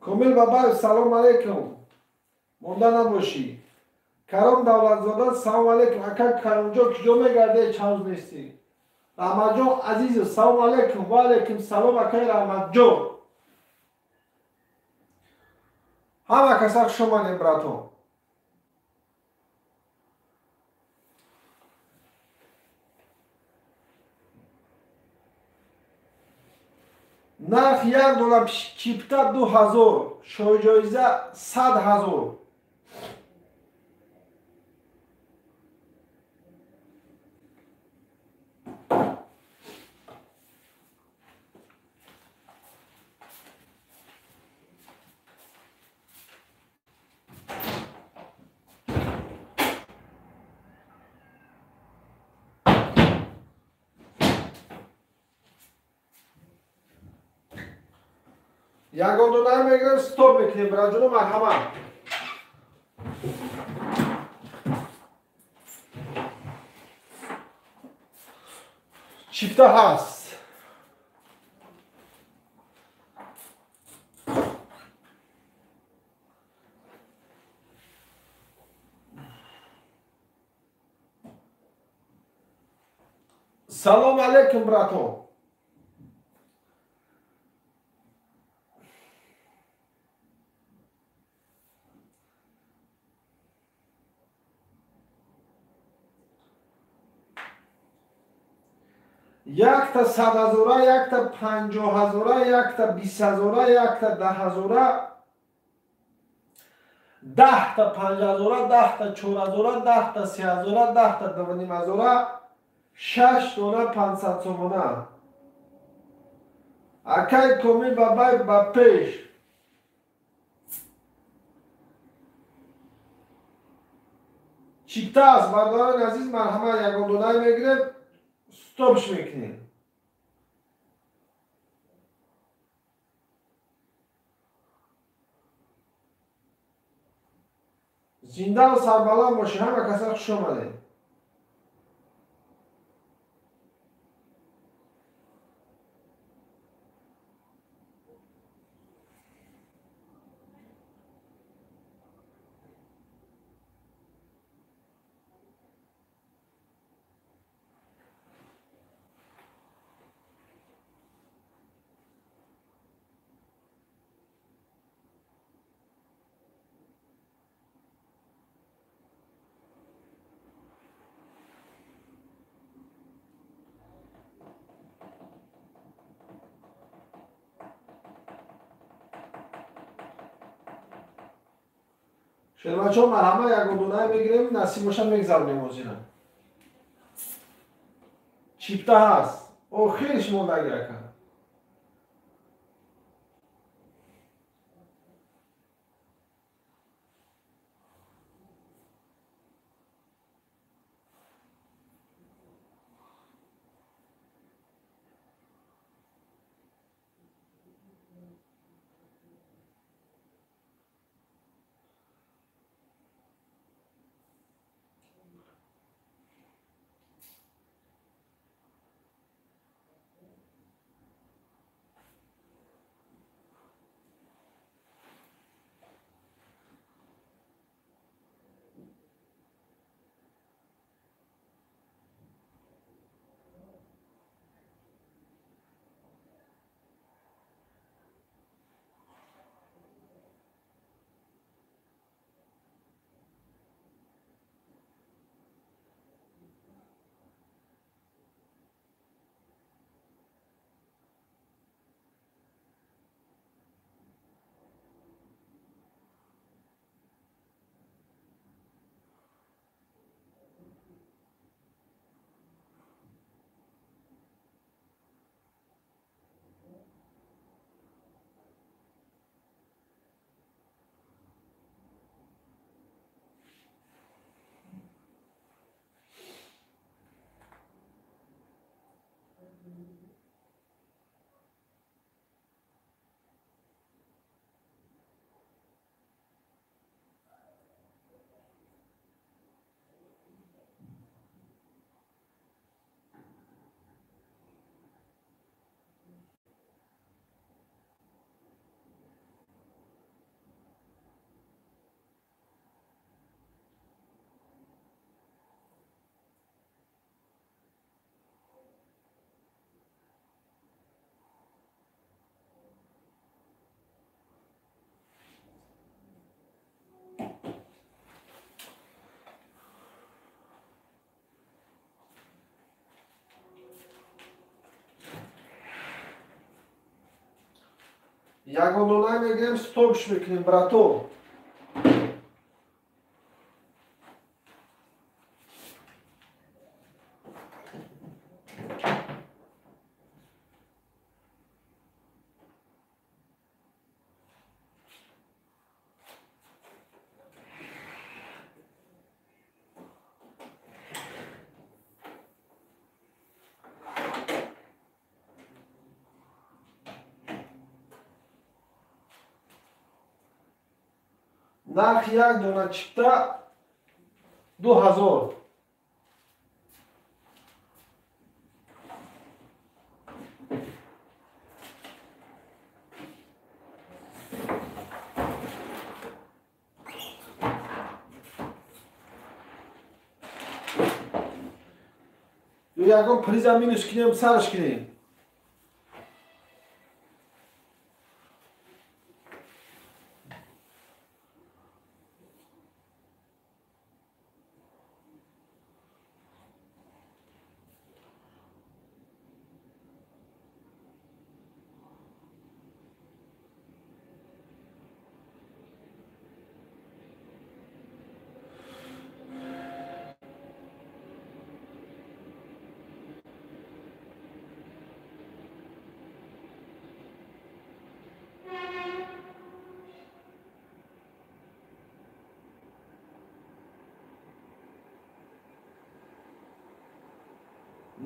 کمیل بابا سلام علیکم. مونده نباشی. کرم دولتزاده سلام علیکم. اکا کرمجا کجا میگرده چند نیستی؟ رحمت جان عزیز سلام علیکم. و علیکم سلام اکای رحمت جان. همه کسا شما نمبراتون. نرخ $1 چیپتا 2000. شو جایزه 100,000. یگان دونه میگیرم ستاپ میکنیم برای جلو مرحبا. چیپتا هست. سلام علیکم براتون. یک تا 100,000، یک تا 50,000، یک تا 20,000، یک تا 10,000، 10 تا 5,000، 10 تا 4,000، 10 تا 3,000، 10 تا 2,500، 6 دونه 500 تومانه. اکای کمی بابای با پیش. چیپتا است برداران عزیز مرحمت یکم دونای میگیریم ستاپش میکنیم. زنده و سربلند باشی همه کسا خوش آمده. شده بچه ها مرحمت یکم دونای میگیریم نصیب باشن میگذارونیم از اینا. چیپتا هست او خیلی شما نگیره کن. یکم دونای میگیریم ستاپش میکنیم براتو. نرخ یک دونه چیپتا 2000. یکم پریزم مینش کنیم سرش کنیم.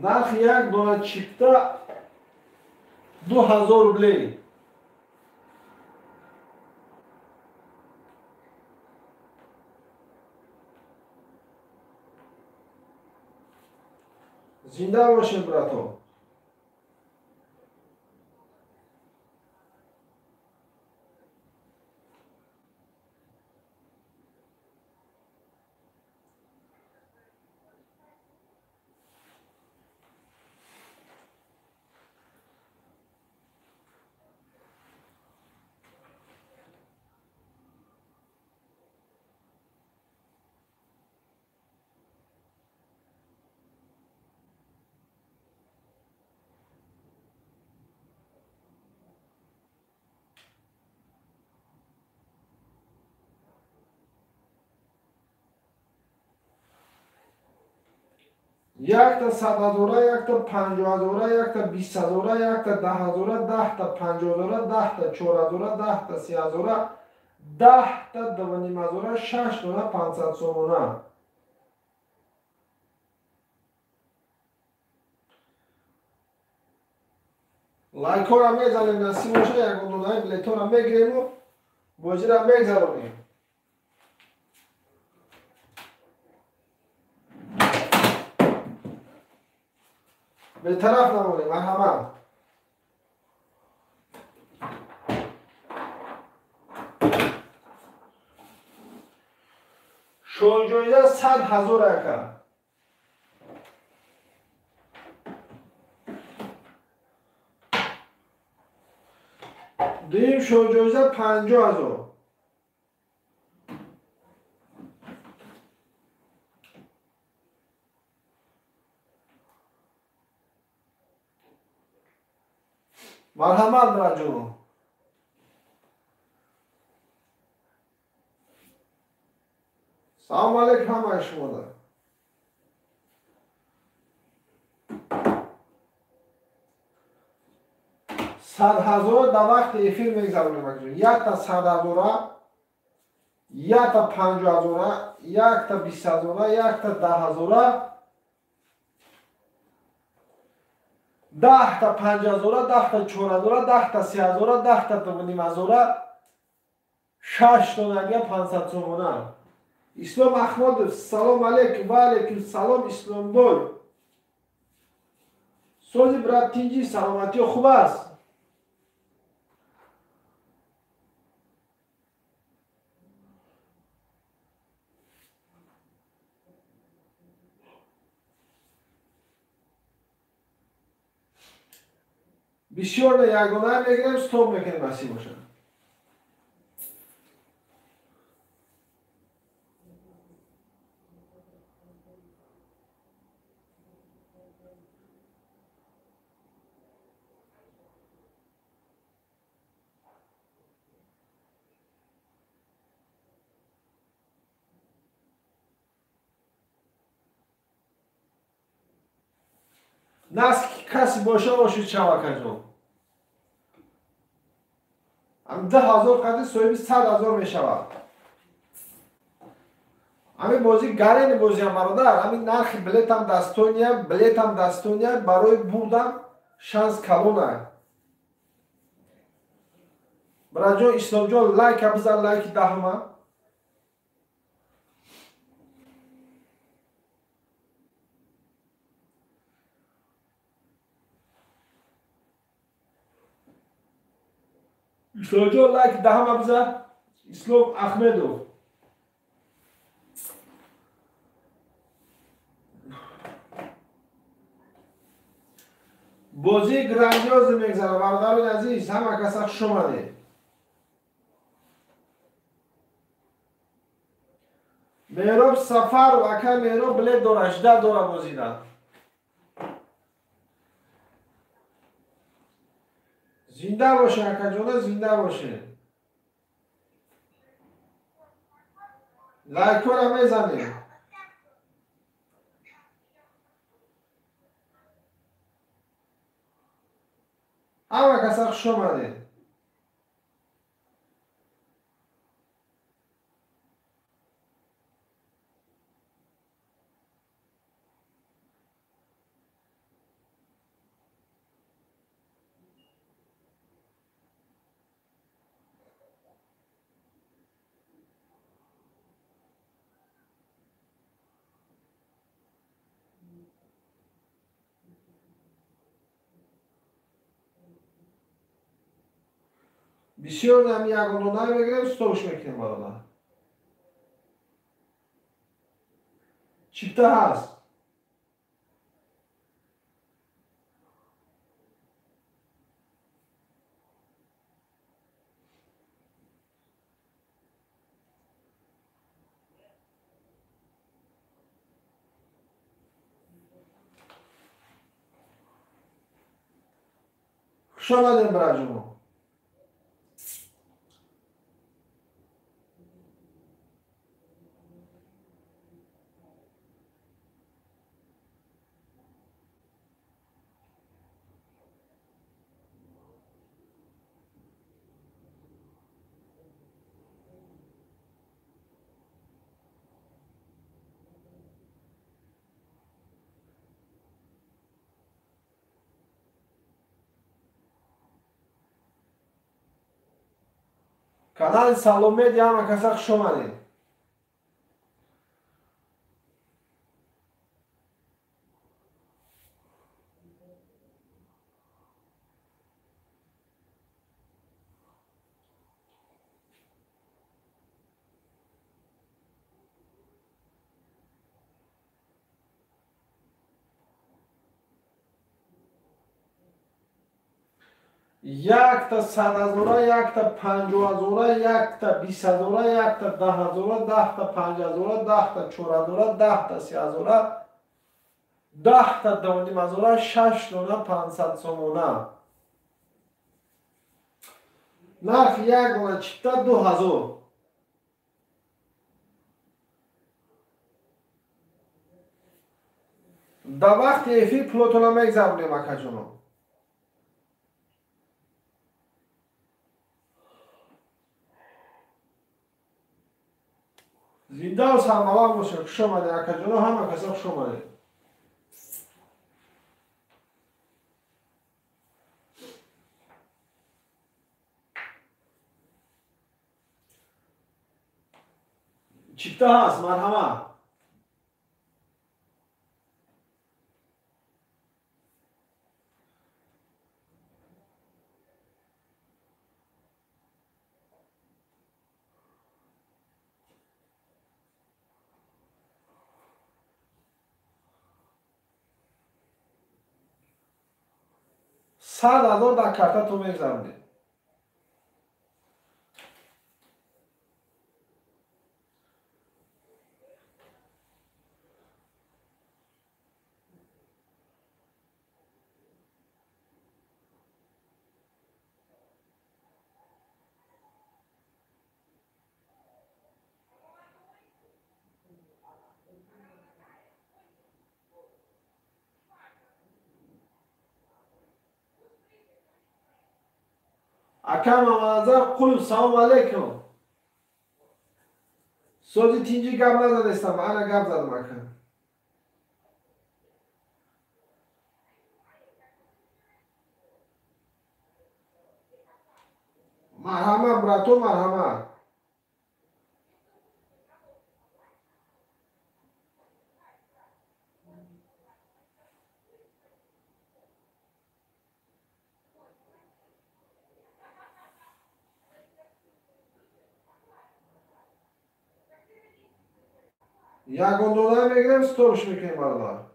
нархи як дона чипта 2000 рублей. Зинда бошед, брато. Як-то 100,000, як-то 50,000, як-то 20,000, як-то 10,000, 10-та 50,000, 10-та 4,000, 10-та 3,000, 10-та 2,5,000, 6-та 500 сомона. лайкора мезанем, насиб боша, ягондонаи билетора мегирему, бозира мегзаронем. бетараф намонем, марҳамат. шоҳиҷоиза 100,000 ака. дуюм шоҳиҷоиза 50,000. марҳамат браҷон. салом алейкум ҳамаи шумода. 100,000 дар вақти эфир мегзаронем акҷон. якта 100,000, якта 50,000, якта 20,000, якта 10,000, 10-та 50,000, 10-та 4,000, 10-та 3,000, 10-та 2,5,000, 6-та 500 сомона. ислом ахмадов, салом алейкум. Ва алейкум салом Исломбой. сози брат тинҷи, саломатиё хуб аст? бисёр ягона мегирем, стоп мекунем асӣ бошад. нас каси боша бошед шавакаҷон. ам 10,000 қадри соҳиби 100,000 мешавад. ами бозӣ гарени бозиам бародар. ами нархи билетам дастония, барои бурдам шанс калонай. браҷон Исломҷон, лайка бизан, лайки даҳума. исломҷон, лайки даҳума бизан. Ислом Ахмедов. бозии грандиозе мегзарад. бародарони азиз, ҳама каса хуш омадед. меҳроб Сафаров, ака меҳроб билет дора, 18 дора бозидан. зинда бошед акаҷона, зинда бошед. лайкора мезанед. ҳама каса хуш омадед. بسیار هم یگانه بگیریم ستوش میکنیم بالا. چیپته هست. خوش آمدیم برای جمعه. کانال سالومه دیام کسا خوش آمدیم. یک تا 100,000، یک تا 50,000، یک تا 20,000، یک تا 10,000، 10 تا 5,000، 10 تا 4,000، 10 تا 30,000، 10 تا 2,500، 6 دونه 500 سومونه. نرخ یک دونه چیپتا 2,000. در وقت ایفی پلوتونا میگذرونیم اکا جونو. زنده و سرمالان باشه. خوش آمده اکا جونو، همه کسا خوش آمده. چیپتا هست مرحمه. صد هزار در کارتا تو میگذرونیم. اکا ممنظر قلب سلام علیکم. سوزی تینجی گب نزدستم، انا گب زدم اکا. مرحمه براتو مرحمه. یگان دونه میگیرم ستوش میکنیم بالا.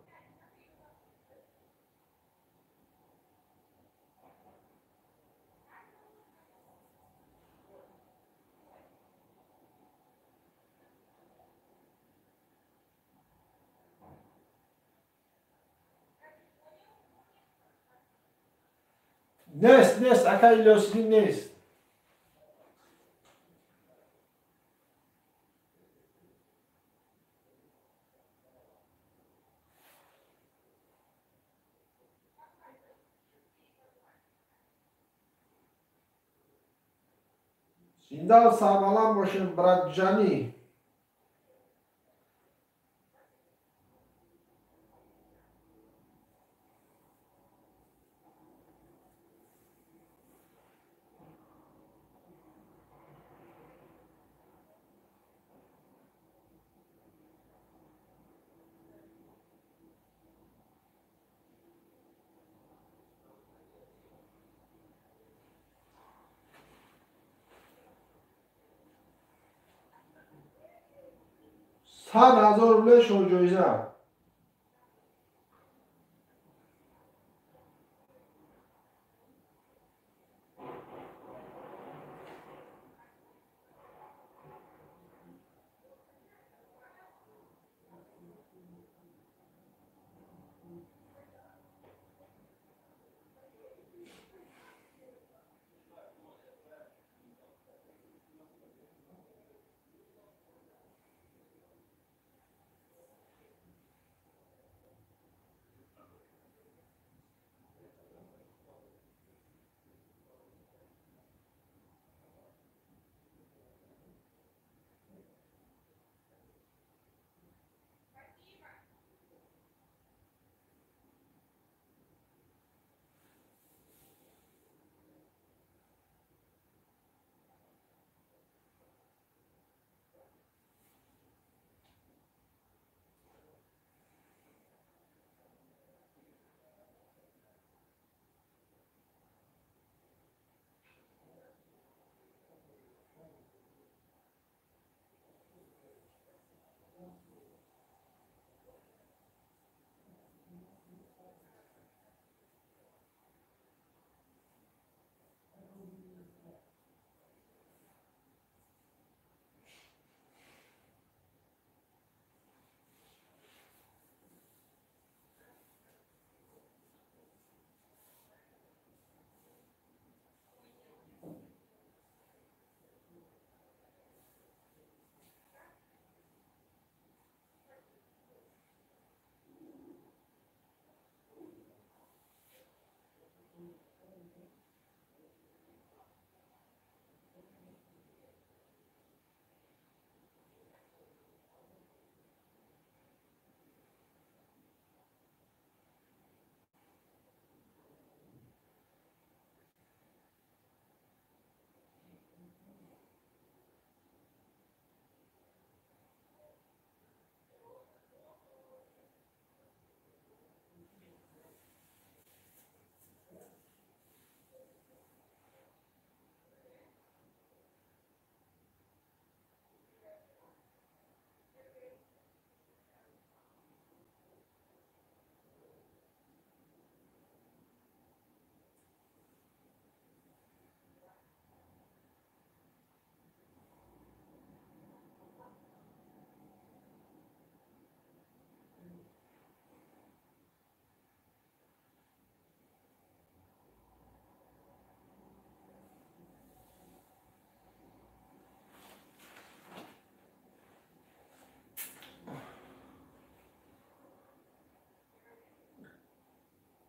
نیست اکا ایلوسیدی نیست. زنده و سرمالان باشیم برات جانی. 100,000 ruble شو جایزه.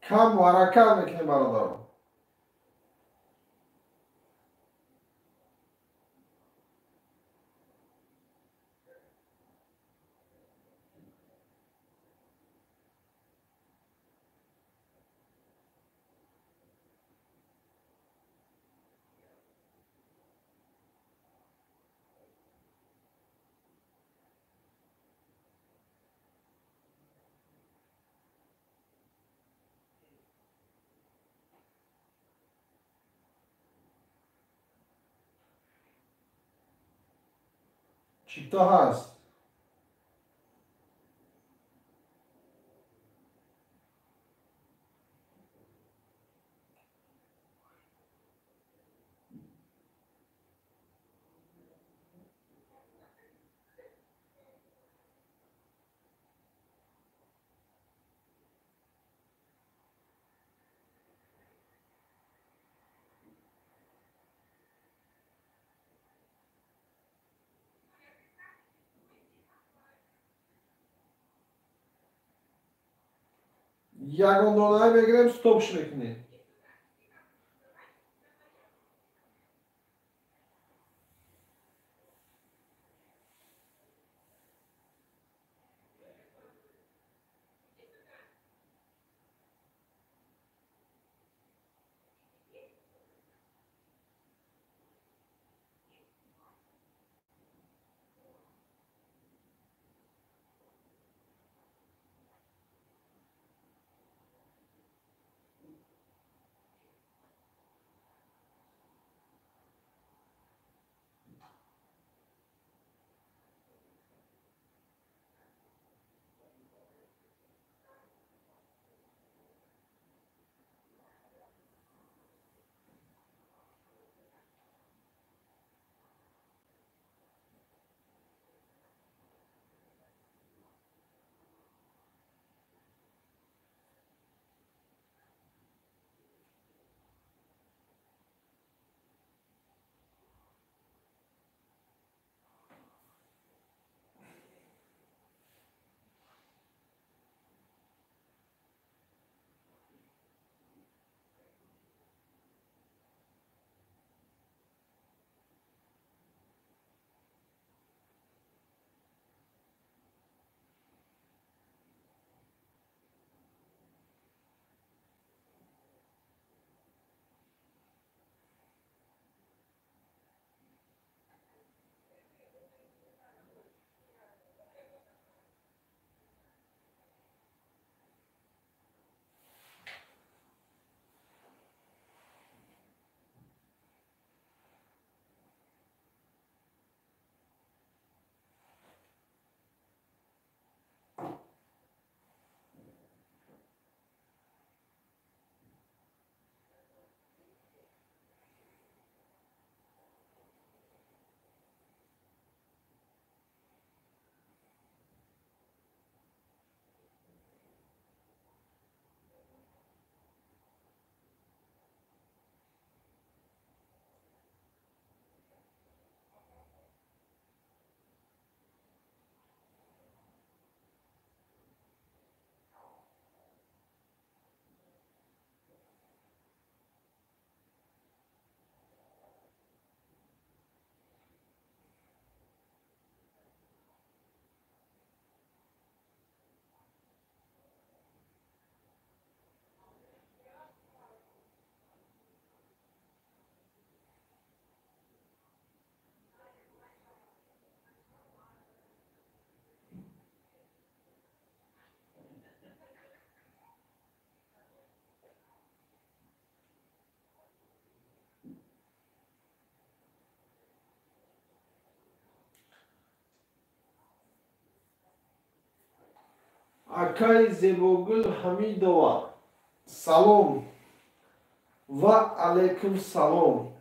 کم و حرکت میکنیم برادران. چیتا هست. یگان دانه بگیریم ستوپش میکنیم. акай Зебогул Ҳамидова. Салом ва алайкум салом.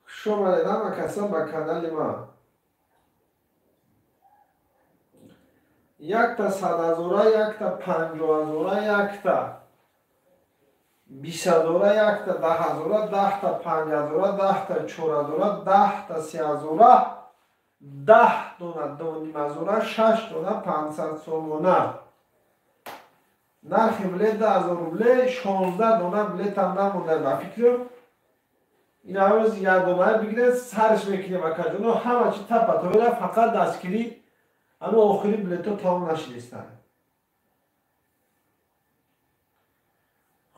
Хуш омадед ҳама каса ба канали ман. Якта 100,000, якта 50,000, якта 20,000, якта 10,000, 10 та 5,000, 10 та 4,000, 10 та 3,000, 10 дона 2,5,000, 6 дона 500 сомона. Нархи билет 10,000 рубле, 16 дона билетам намонда ба фикрам. ин ҳамроз як дона бигиред, сарш мекунем акаҷоно, ҳама чи тапа тавера, фақат дастгирӣ ҳама охири билето тамом нашидистанд.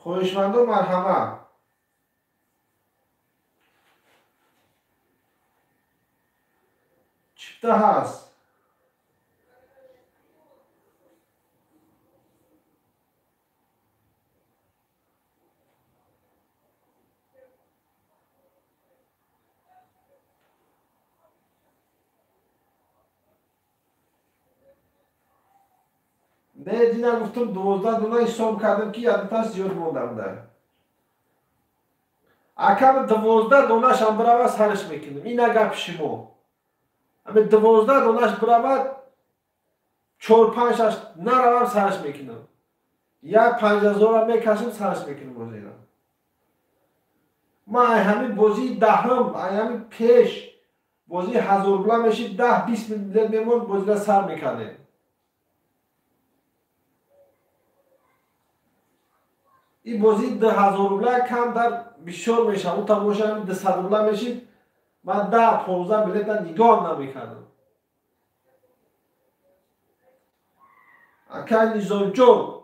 хоҳишмандон марҳамат. чипта ҳаст. Не, дина гуфтам 12 дона ҳисоб кардам ки ядоташ зиёд мондамда. Акам 12 донашам биравад сарш мекунам. Ина гапи шумо. Ами 12 донаш биравад 4-5 наравам сарш мекунам. Як 5,000 мекашам сарш мекунам бозира. Ман ҳамин бози даҳам, ҳамин пеш бози 1000 рубла мешид 10-20 миллион мемон бозира сар мекардем. این بازی 10,000 روبله کم در بسیار میشه. اون تماشا 200 روبله میشید. من 10-15 بلیت نگاه نمیکردم. اکا نظام جون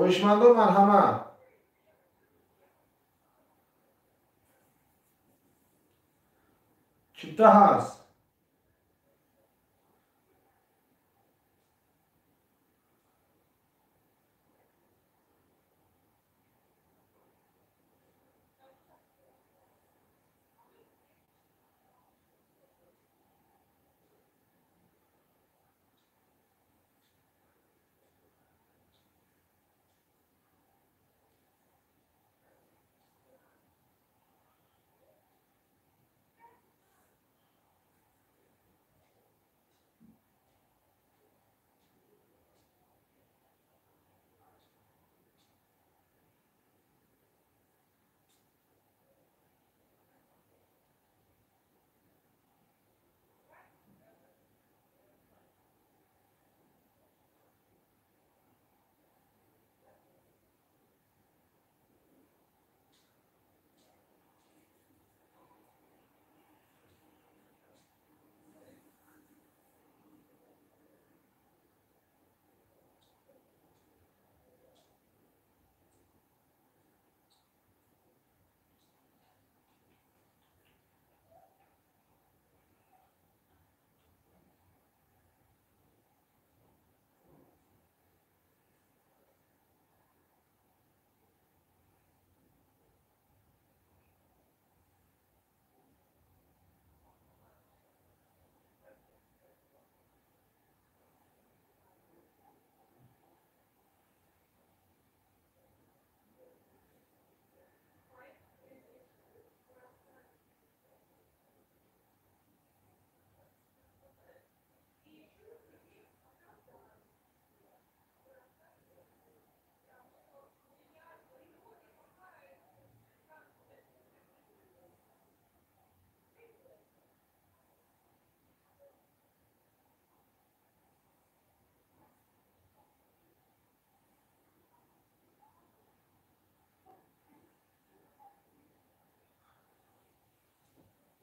خوشمندان مرحمت. چیپته هست.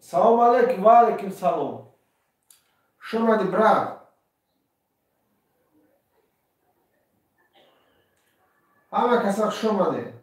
Салом алейкум ва алейкум салом. Шумади брат. Ҳама каса хушомадед.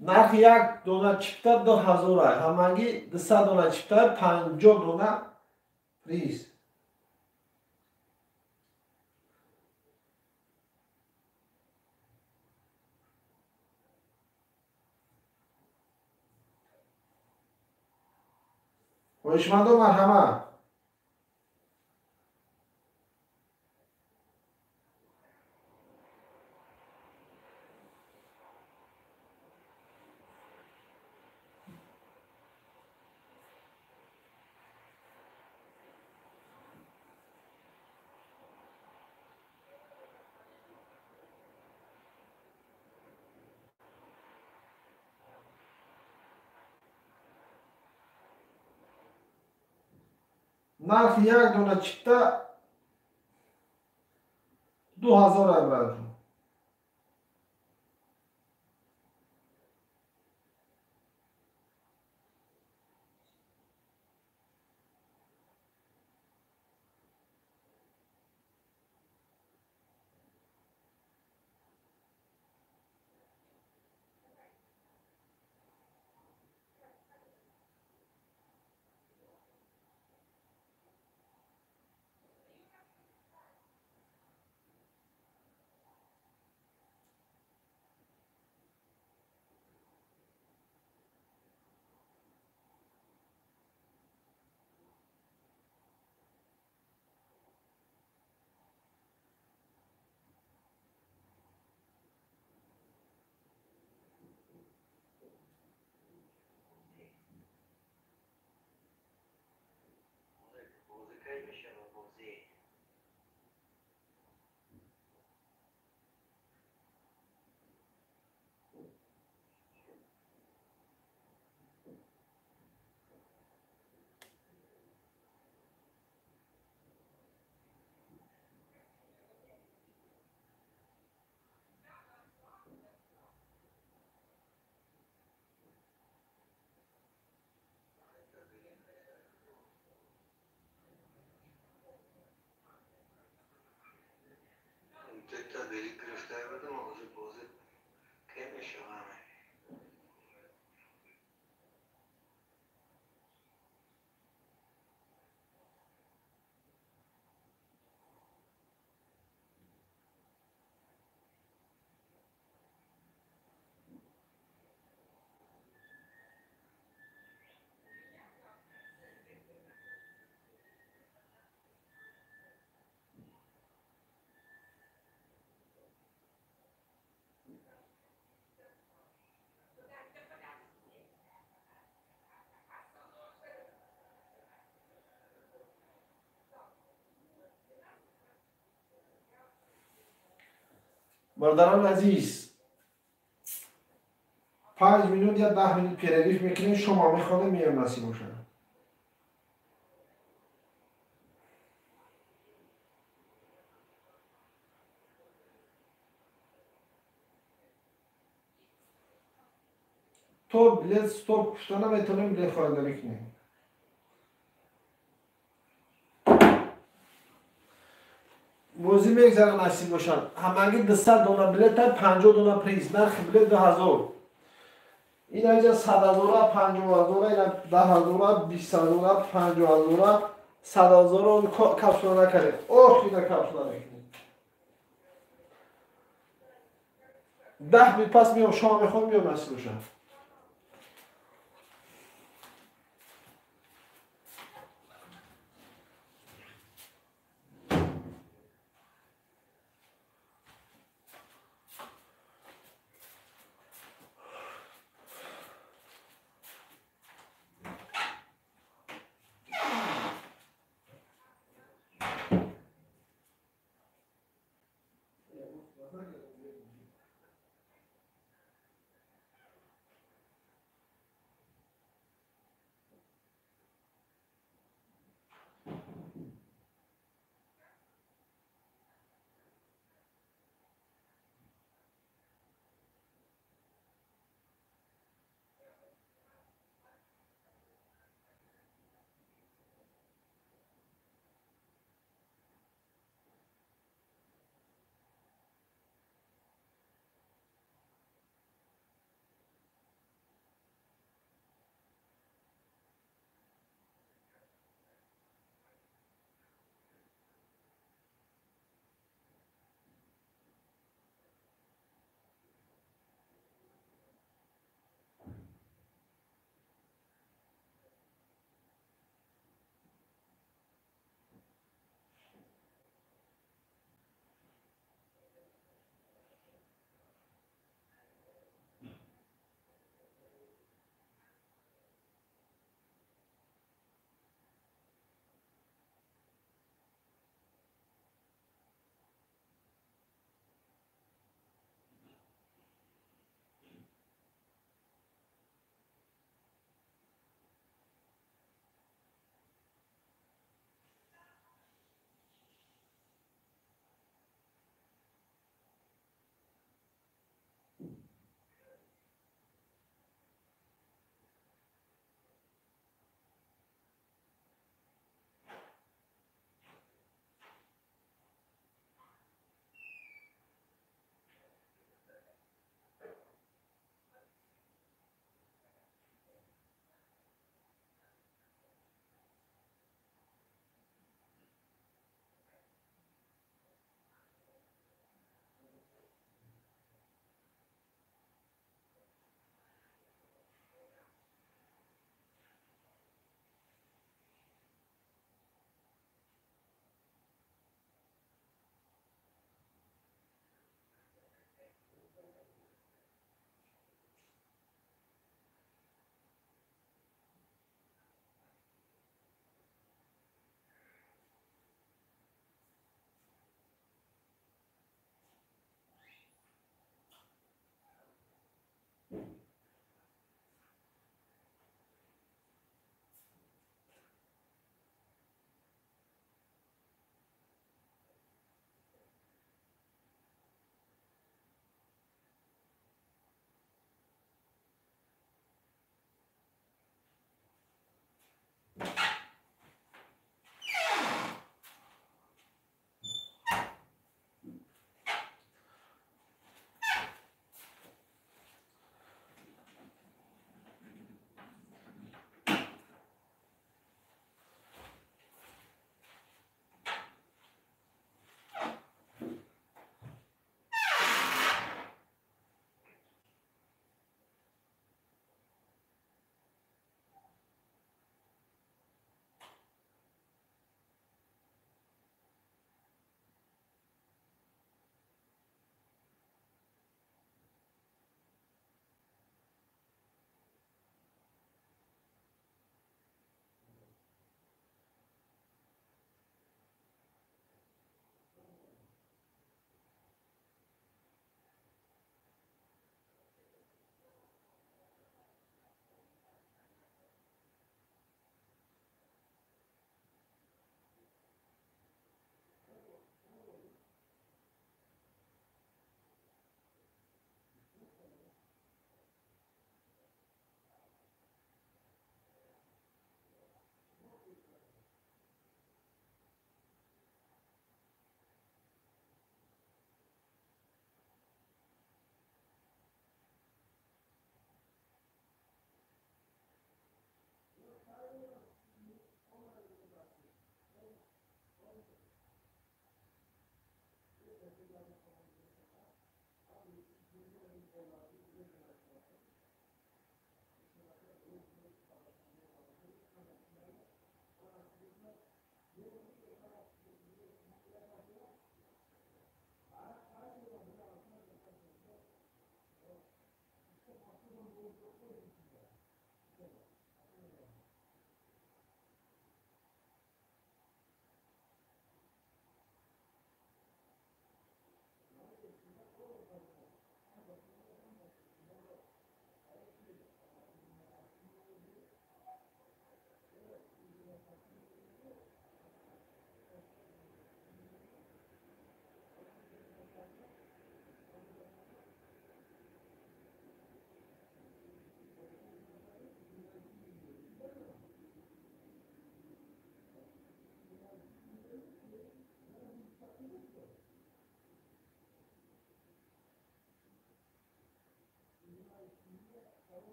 нарх як дона чипта 2000 ҳамагӣ 200 дона чипта 50 дона приз. ҳоишмандо марҳамат. нархи як дона чипта 2000 браҷо. برادران عزیز 5 минут یا 10 минут перерыв میکنیم. شما میخوانه میام نصیب باشن. تو بلیت ستوب کشتانه میتونیم بلیت خواهداری کنیم. موزی میگذارن نصیب باشن. همگی 200 دونه بلیت ها 50 دونه پریز. نرخ بلیت 2000. این اینجا 100,000 50,000 اینا 10,000 20,000 50,000 100,000 رو کپسولا نکنید. اوه اینا کپسولا نکنید. 10 بیت پس میام شما میخوام میام نصیب باشن.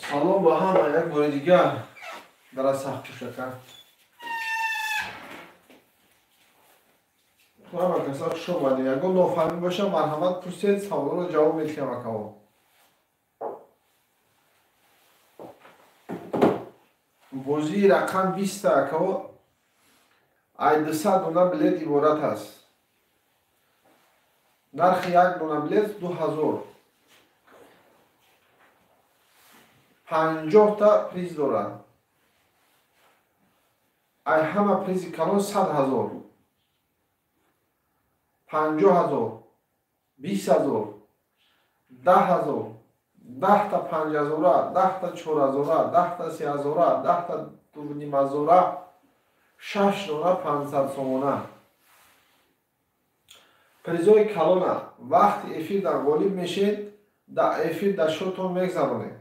салом ба ҳама як бори дигар дар сахтушакан ҳама каса хуш омадед. Ягон нофаҳмӣ боша марҳамат пурсед, саволро ҷавоб медиҳам акаво. бозии рақам 20 акаво ай 200 дона билет иборат аст. нархи як дона билет 2000. 50 та приз дорад. ай ҳама призи калон 100,000, 50,000, 20,000, 10,000, 10 та 5,000, 10 та 4,000, 10 та 3,000, 10 та 2,500, 6 дона 500 сомона. призои калона вақти эфир дар ғолиб мешед, дар эфир дар шотон мегзаронед.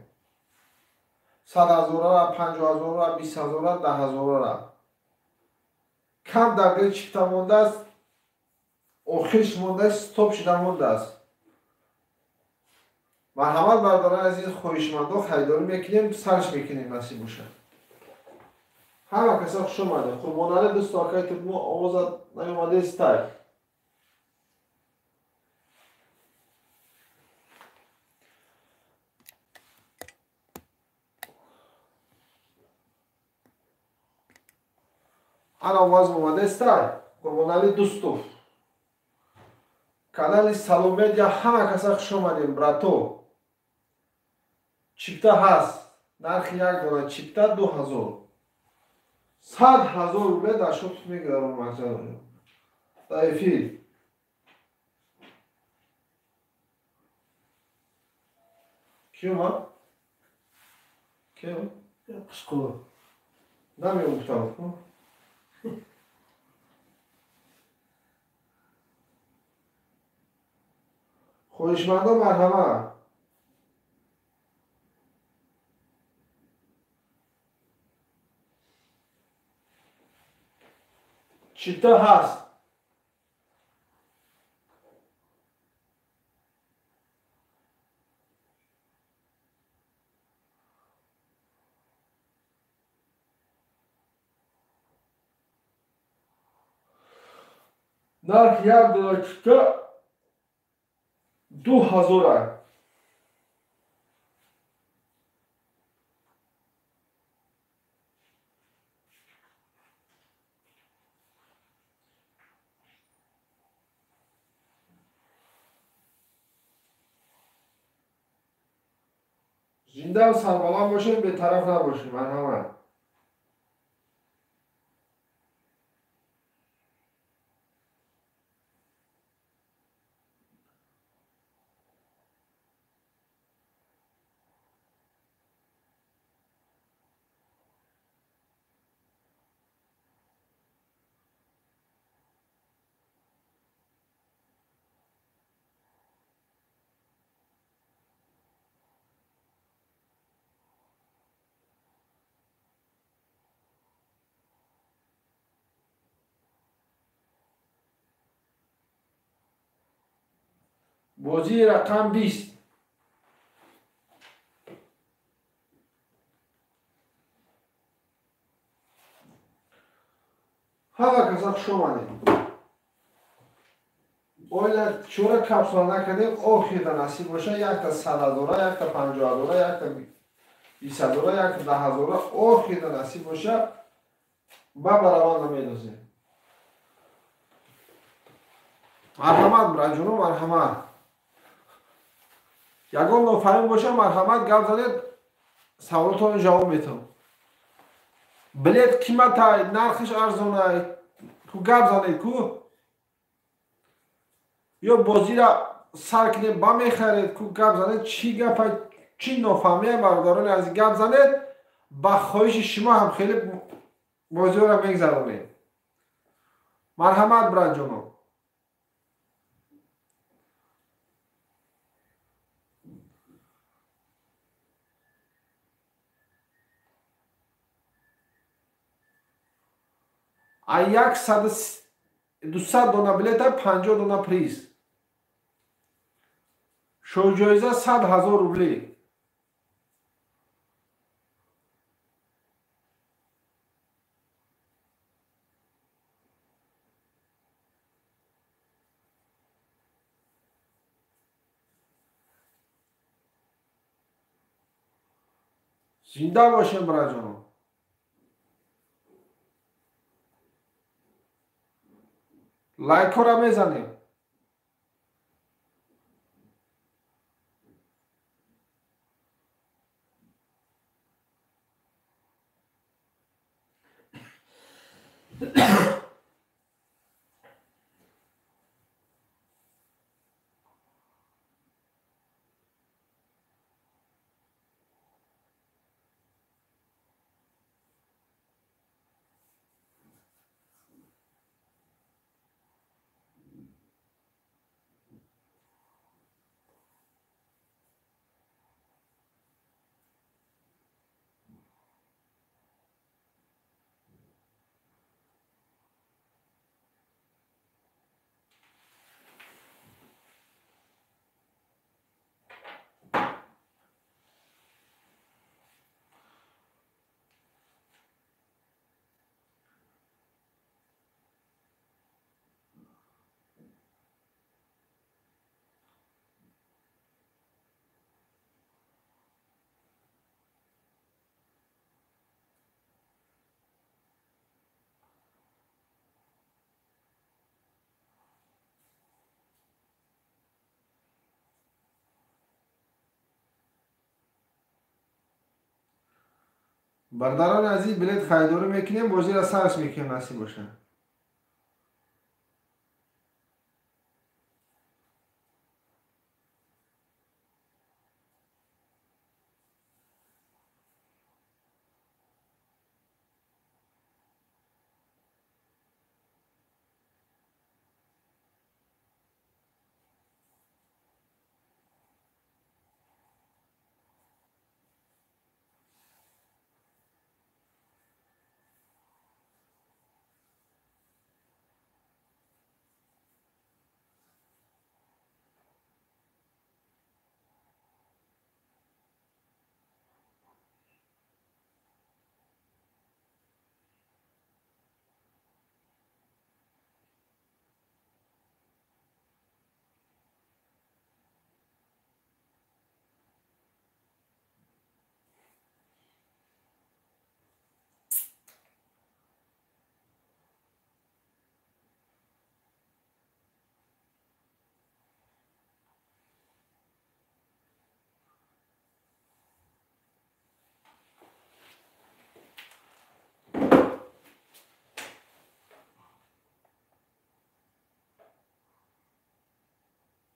100,000, 50,000, 20,000, 10,000. кам даргаи чипта мондааст, охирш мондааст, стоп шуда мондааст. марҳамат бардорани азиз, хоҳишмандон харидорӣ мекунем, сарш мекунем насиб бошад. ҳама каса хуш омадед. қурбонали дӯсту акаи турмо овоза наёмадест тай. ана овоз омадест тай. қурбонали дӯсту канали Салом Медиа ҳама каса хуш омадем брато. чипта ҳаст. нархи як дона чипта 2000. 100,000 рубле дар шот мегзарон мақсад. Дар эфир. Кима? Кима? Пушко. Намеуфтам. хоҳишмандон марҳамат. чипта ҳаст. нарх як дона чипта 2000. зинда ва сарбаланд бошед, бетараф набошед. марҳамат. бозии рақам 20. ҳама каса хуш омадед. оила чора капсула накардем, охирда насиб боша. якта 100,000, якта 50,000, якта 20,000, якта 10,000, охирда насиб боша. ба бараванда медозем. марҳамат браҷоно, марҳамат. ягон нофаҳим боша марҳамат гап занед, саволотонро ҷавоб медиҳам. билет қиматай, нархиш арзонай, ку гап занед ку? ё бозира сар кинед ба мехаред ку гап занед? чӣ гапай, чӣ нофаҳмияй бардорони азиз, гап занед, ба хоҳиши шумо ҳам хеле бозиро мегзаронед. марҳамат браҷоно. ай 200 дона билета 50 дона приз. шоуҷоиза 100,000 рубле. زنده باشین برای جانم. لایک ها را میزنیم. برادران عزیز بلیت خریداری میکنیم، بازی را سرش میکنیم نصیب باشه.